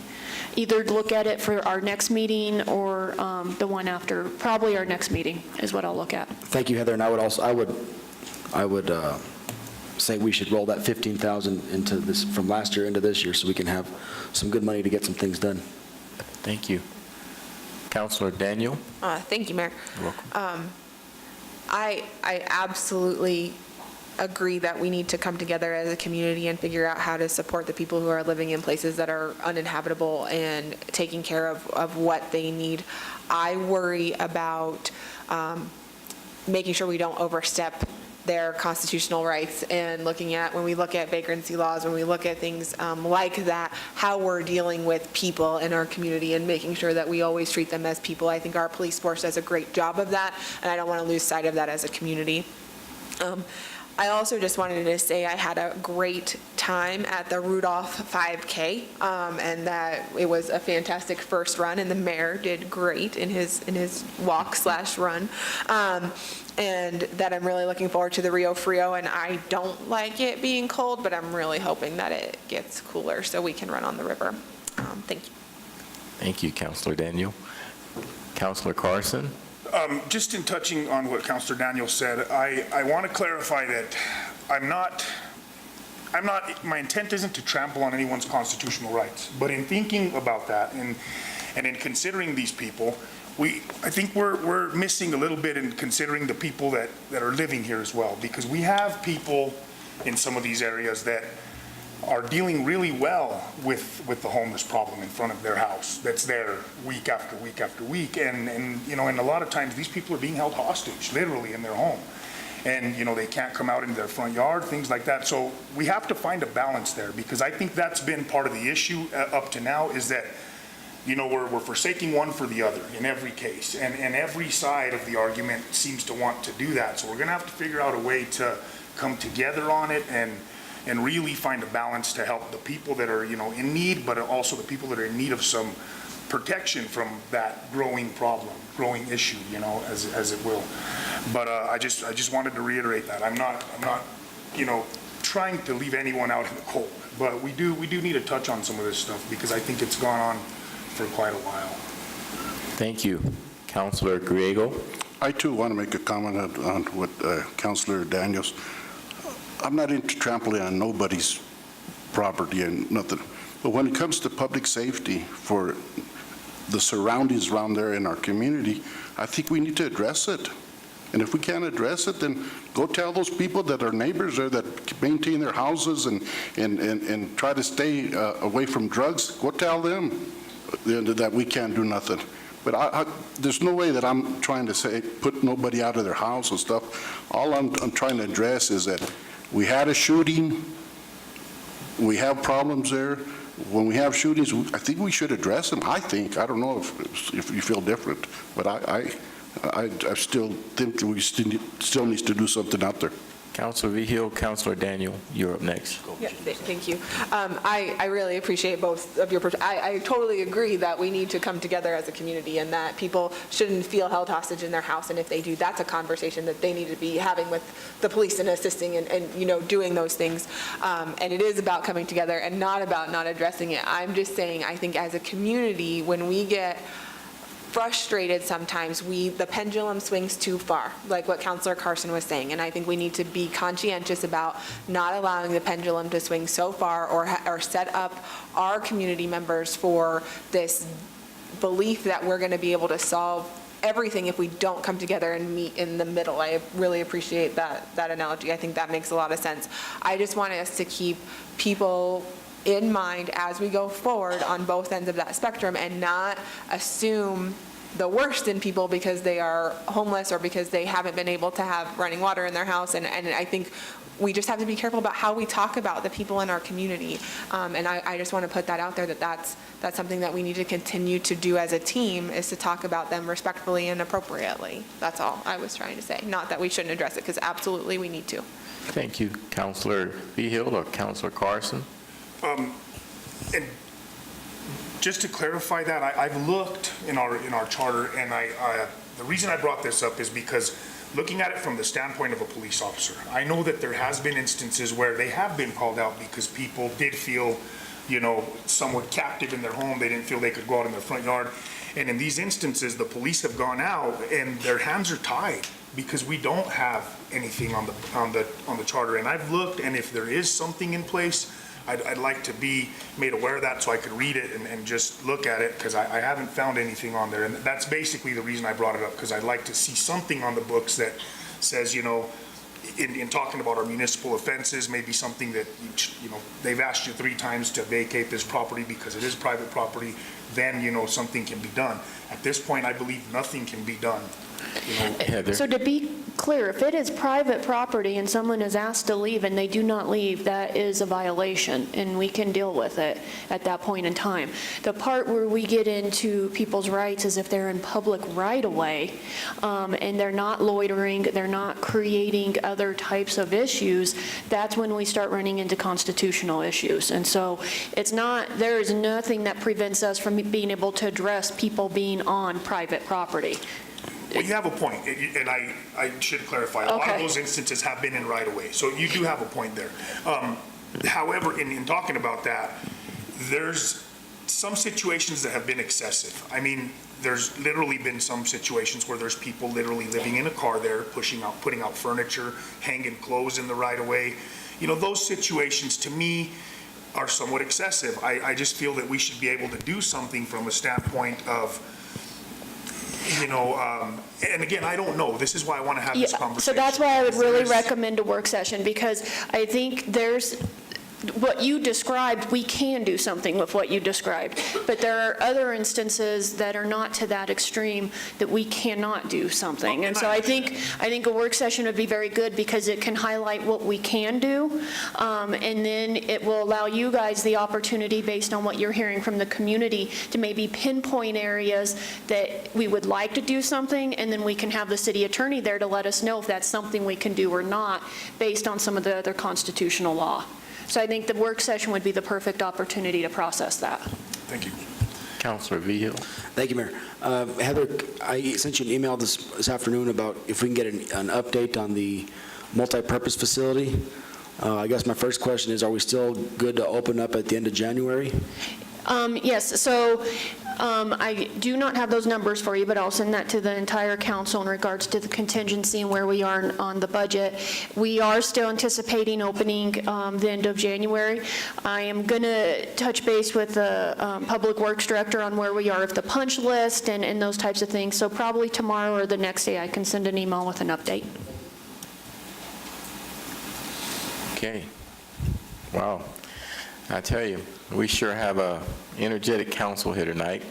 either look at it for our next meeting or the one after. Probably our next meeting is what I'll look at. Thank you, Heather, and I would say we should roll that $15,000 into this, from last year into this year, so we can have some good money to get some things done. Thank you. Councilor Daniel? Thank you, Mayor. You're welcome. I absolutely agree that we need to come together as a community and figure out how to support the people who are living in places that are uninhabitable and taking care of what they need. I worry about making sure we don't overstep their constitutional rights, and looking at, when we look at vagrancy laws, when we look at things like that, how we're dealing with people in our community and making sure that we always treat them as people. I think our police force does a great job of that, and I don't want to lose sight of that as a community. I also just wanted to say I had a great time at the Rudolph 5K, and that it was a fantastic first run, and the mayor did great in his walk/run. And that I'm really looking forward to the Rio Frio, and I don't like it being cold, but I'm really hoping that it gets cooler so we can run on the river. Thank you. Thank you, Councilor Daniel. Councilor Carson? Just in touching on what Councilor Daniel said, I want to clarify that my intent isn't to trample on anyone's constitutional rights, but in thinking about that and in considering these people, I think we're missing a little bit in considering the people that are living here as well, because we have people in some of these areas that are dealing really well with the homeless problem in front of their house that's there week after week after week. And you know, and a lot of times these people are being held hostage, literally in their home. And, you know, they can't come out into their front yard, things like that. So we have to find a balance there, because I think that's been part of the issue up to now, is that, you know, we're forsaking one for the other in every case. And every side of the argument seems to want to do that. So we're going to have to figure out a way to come together on it and really find a balance to help the people that are, you know, in need, but also the people that are in need of some protection from that growing problem, growing issue, you know, as it will. But I just wanted to reiterate that. I'm not, you know, trying to leave anyone out in the cold, but we do need to touch on some of this stuff, because I think it's gone on for quite a while. Thank you. Councilor Griego? I too want to make a comment on what Councilor Daniels. I'm not into trampling on nobody's property and nothing, but when it comes to public safety for the surroundings around there in our community, I think we need to address it. And if we can't address it, then go tell those people that are neighbors there that maintain their houses and try to stay away from drugs. Go tell them that we can't do nothing. But there's no way that I'm trying to say put nobody out of their house and stuff. All I'm trying to address is that we had a shooting. We have problems there. When we have shootings, I think we should address them. I don't know if you feel different, but I still think that we still need to do something out there. Councilor Vigil, Councilor Daniel, you're up next. Yeah, thank you. I really appreciate both of your, I totally agree that we need to come together as a community, and that people shouldn't feel held hostage in their house, and if they do, that's a conversation that they need to be having with the police and assisting and you know, doing those things. And it is about coming together and not about not addressing it. I'm just saying, I think as a community, when we get frustrated sometimes, the pendulum swings too far, like what Councilor Carson was saying, and I think we need to be conscientious about not allowing the pendulum to swing so far, or set up our community members for this belief that we're going to be able to solve everything if we don't come together and meet in the middle. I really appreciate that analogy. I think that makes a lot of sense. I just want us to keep people in mind as we go forward on both ends of that spectrum, and not assume the worst in people because they are homeless or because they haven't been able to have running water in their house. And I think we just have to be careful about how we talk about the people in our community. And I just want to put that out there, that's something that we need to continue to do as a team, is to talk about them respectfully and appropriately. That's all I was trying to say. Not that we shouldn't address it, because absolutely we need to. Thank you, Councilor Behill or Councilor Carson. And just to clarify that, I've looked in our charter, and the reason I brought this up is because looking at it from the standpoint of a police officer, I know that there has been instances where they have been called out because people did feel, somewhat captive in their home. They didn't feel they could go out in their front yard. And in these instances, the police have gone out and their hands are tied because we don't have anything on the charter. And I've looked, and if there is something in place, I'd like to be made aware of that so I could read it and just look at it, because I haven't found anything on there. And that's basically the reason I brought it up, because I'd like to see something on the books that says, in talking about our municipal offenses, maybe something that, they've asked you 3 times to vacate this property because it is private property, then, something can be done. At this point, I believe nothing can be done. Heather? So to be clear, if it is private property and someone is asked to leave and they do not leave, that is a violation, and we can deal with it at that point in time. The part where we get into people's rights is if they're in public right-of-way, and they're not loitering, they're not creating other types of issues, that's when we start running into constitutional issues. And so there is nothing that prevents us from being able to address people being on private property. Well, you have a point, and I should clarify. A lot of those instances have been in right-of-way, so you do have a point there. However, in talking about that, there's some situations that have been excessive. I mean, there's literally been some situations where there's people literally living in a car there, putting out furniture, hanging clothes in the right-of-way. Those situations, to me, are somewhat excessive. I just feel that we should be able to do something from a standpoint of, and again, I don't know. This is why I want to have this conversation. So that's why I would really recommend a work session, because I think what you described, we can do something with what you described. But there are other instances that are not to that extreme that we cannot do something. And so I think a work session would be very good, because it can highlight what we can do. And then it will allow you guys the opportunity, based on what you're hearing from the community, to maybe pinpoint areas that we would like to do something. And then we can have the city attorney there to let us know if that's something we can do or not, based on some of the other constitutional law. So I think the work session would be the perfect opportunity to process that. Thank you. Councilor Behill. Thank you, Mayor. Heather, I sent you an email this afternoon about if we can get an update on the multi-purpose facility. I guess my first question is, are we still good to open up at the end of January? Yes, so I do not have those numbers for you, but I'll send that to the entire council in regards to the contingency and where we are on the budget. We are still anticipating opening the end of January. I am going to touch base with the Public Works Director on where we are with the punch list and those types of things. So probably tomorrow or the next day I can send an email with an update. Okay. Wow. I tell you, we sure have a energetic council here tonight.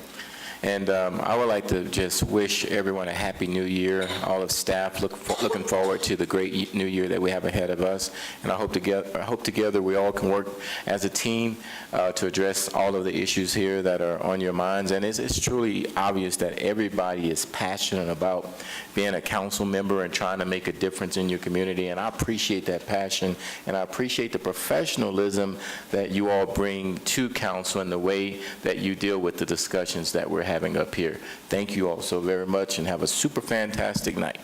And I would like to just wish everyone a happy new year. All of staff looking forward to the great new year that we have ahead of us. And I hope together we all can work as a team to address all of the issues here that are on your minds. And it's truly obvious that everybody is passionate about being a council member and trying to make a difference in your community. And I appreciate that passion, and I appreciate the professionalism that you all bring to council and the way that you deal with the discussions that we're having up here. Thank you all so very much, and have a super fantastic night.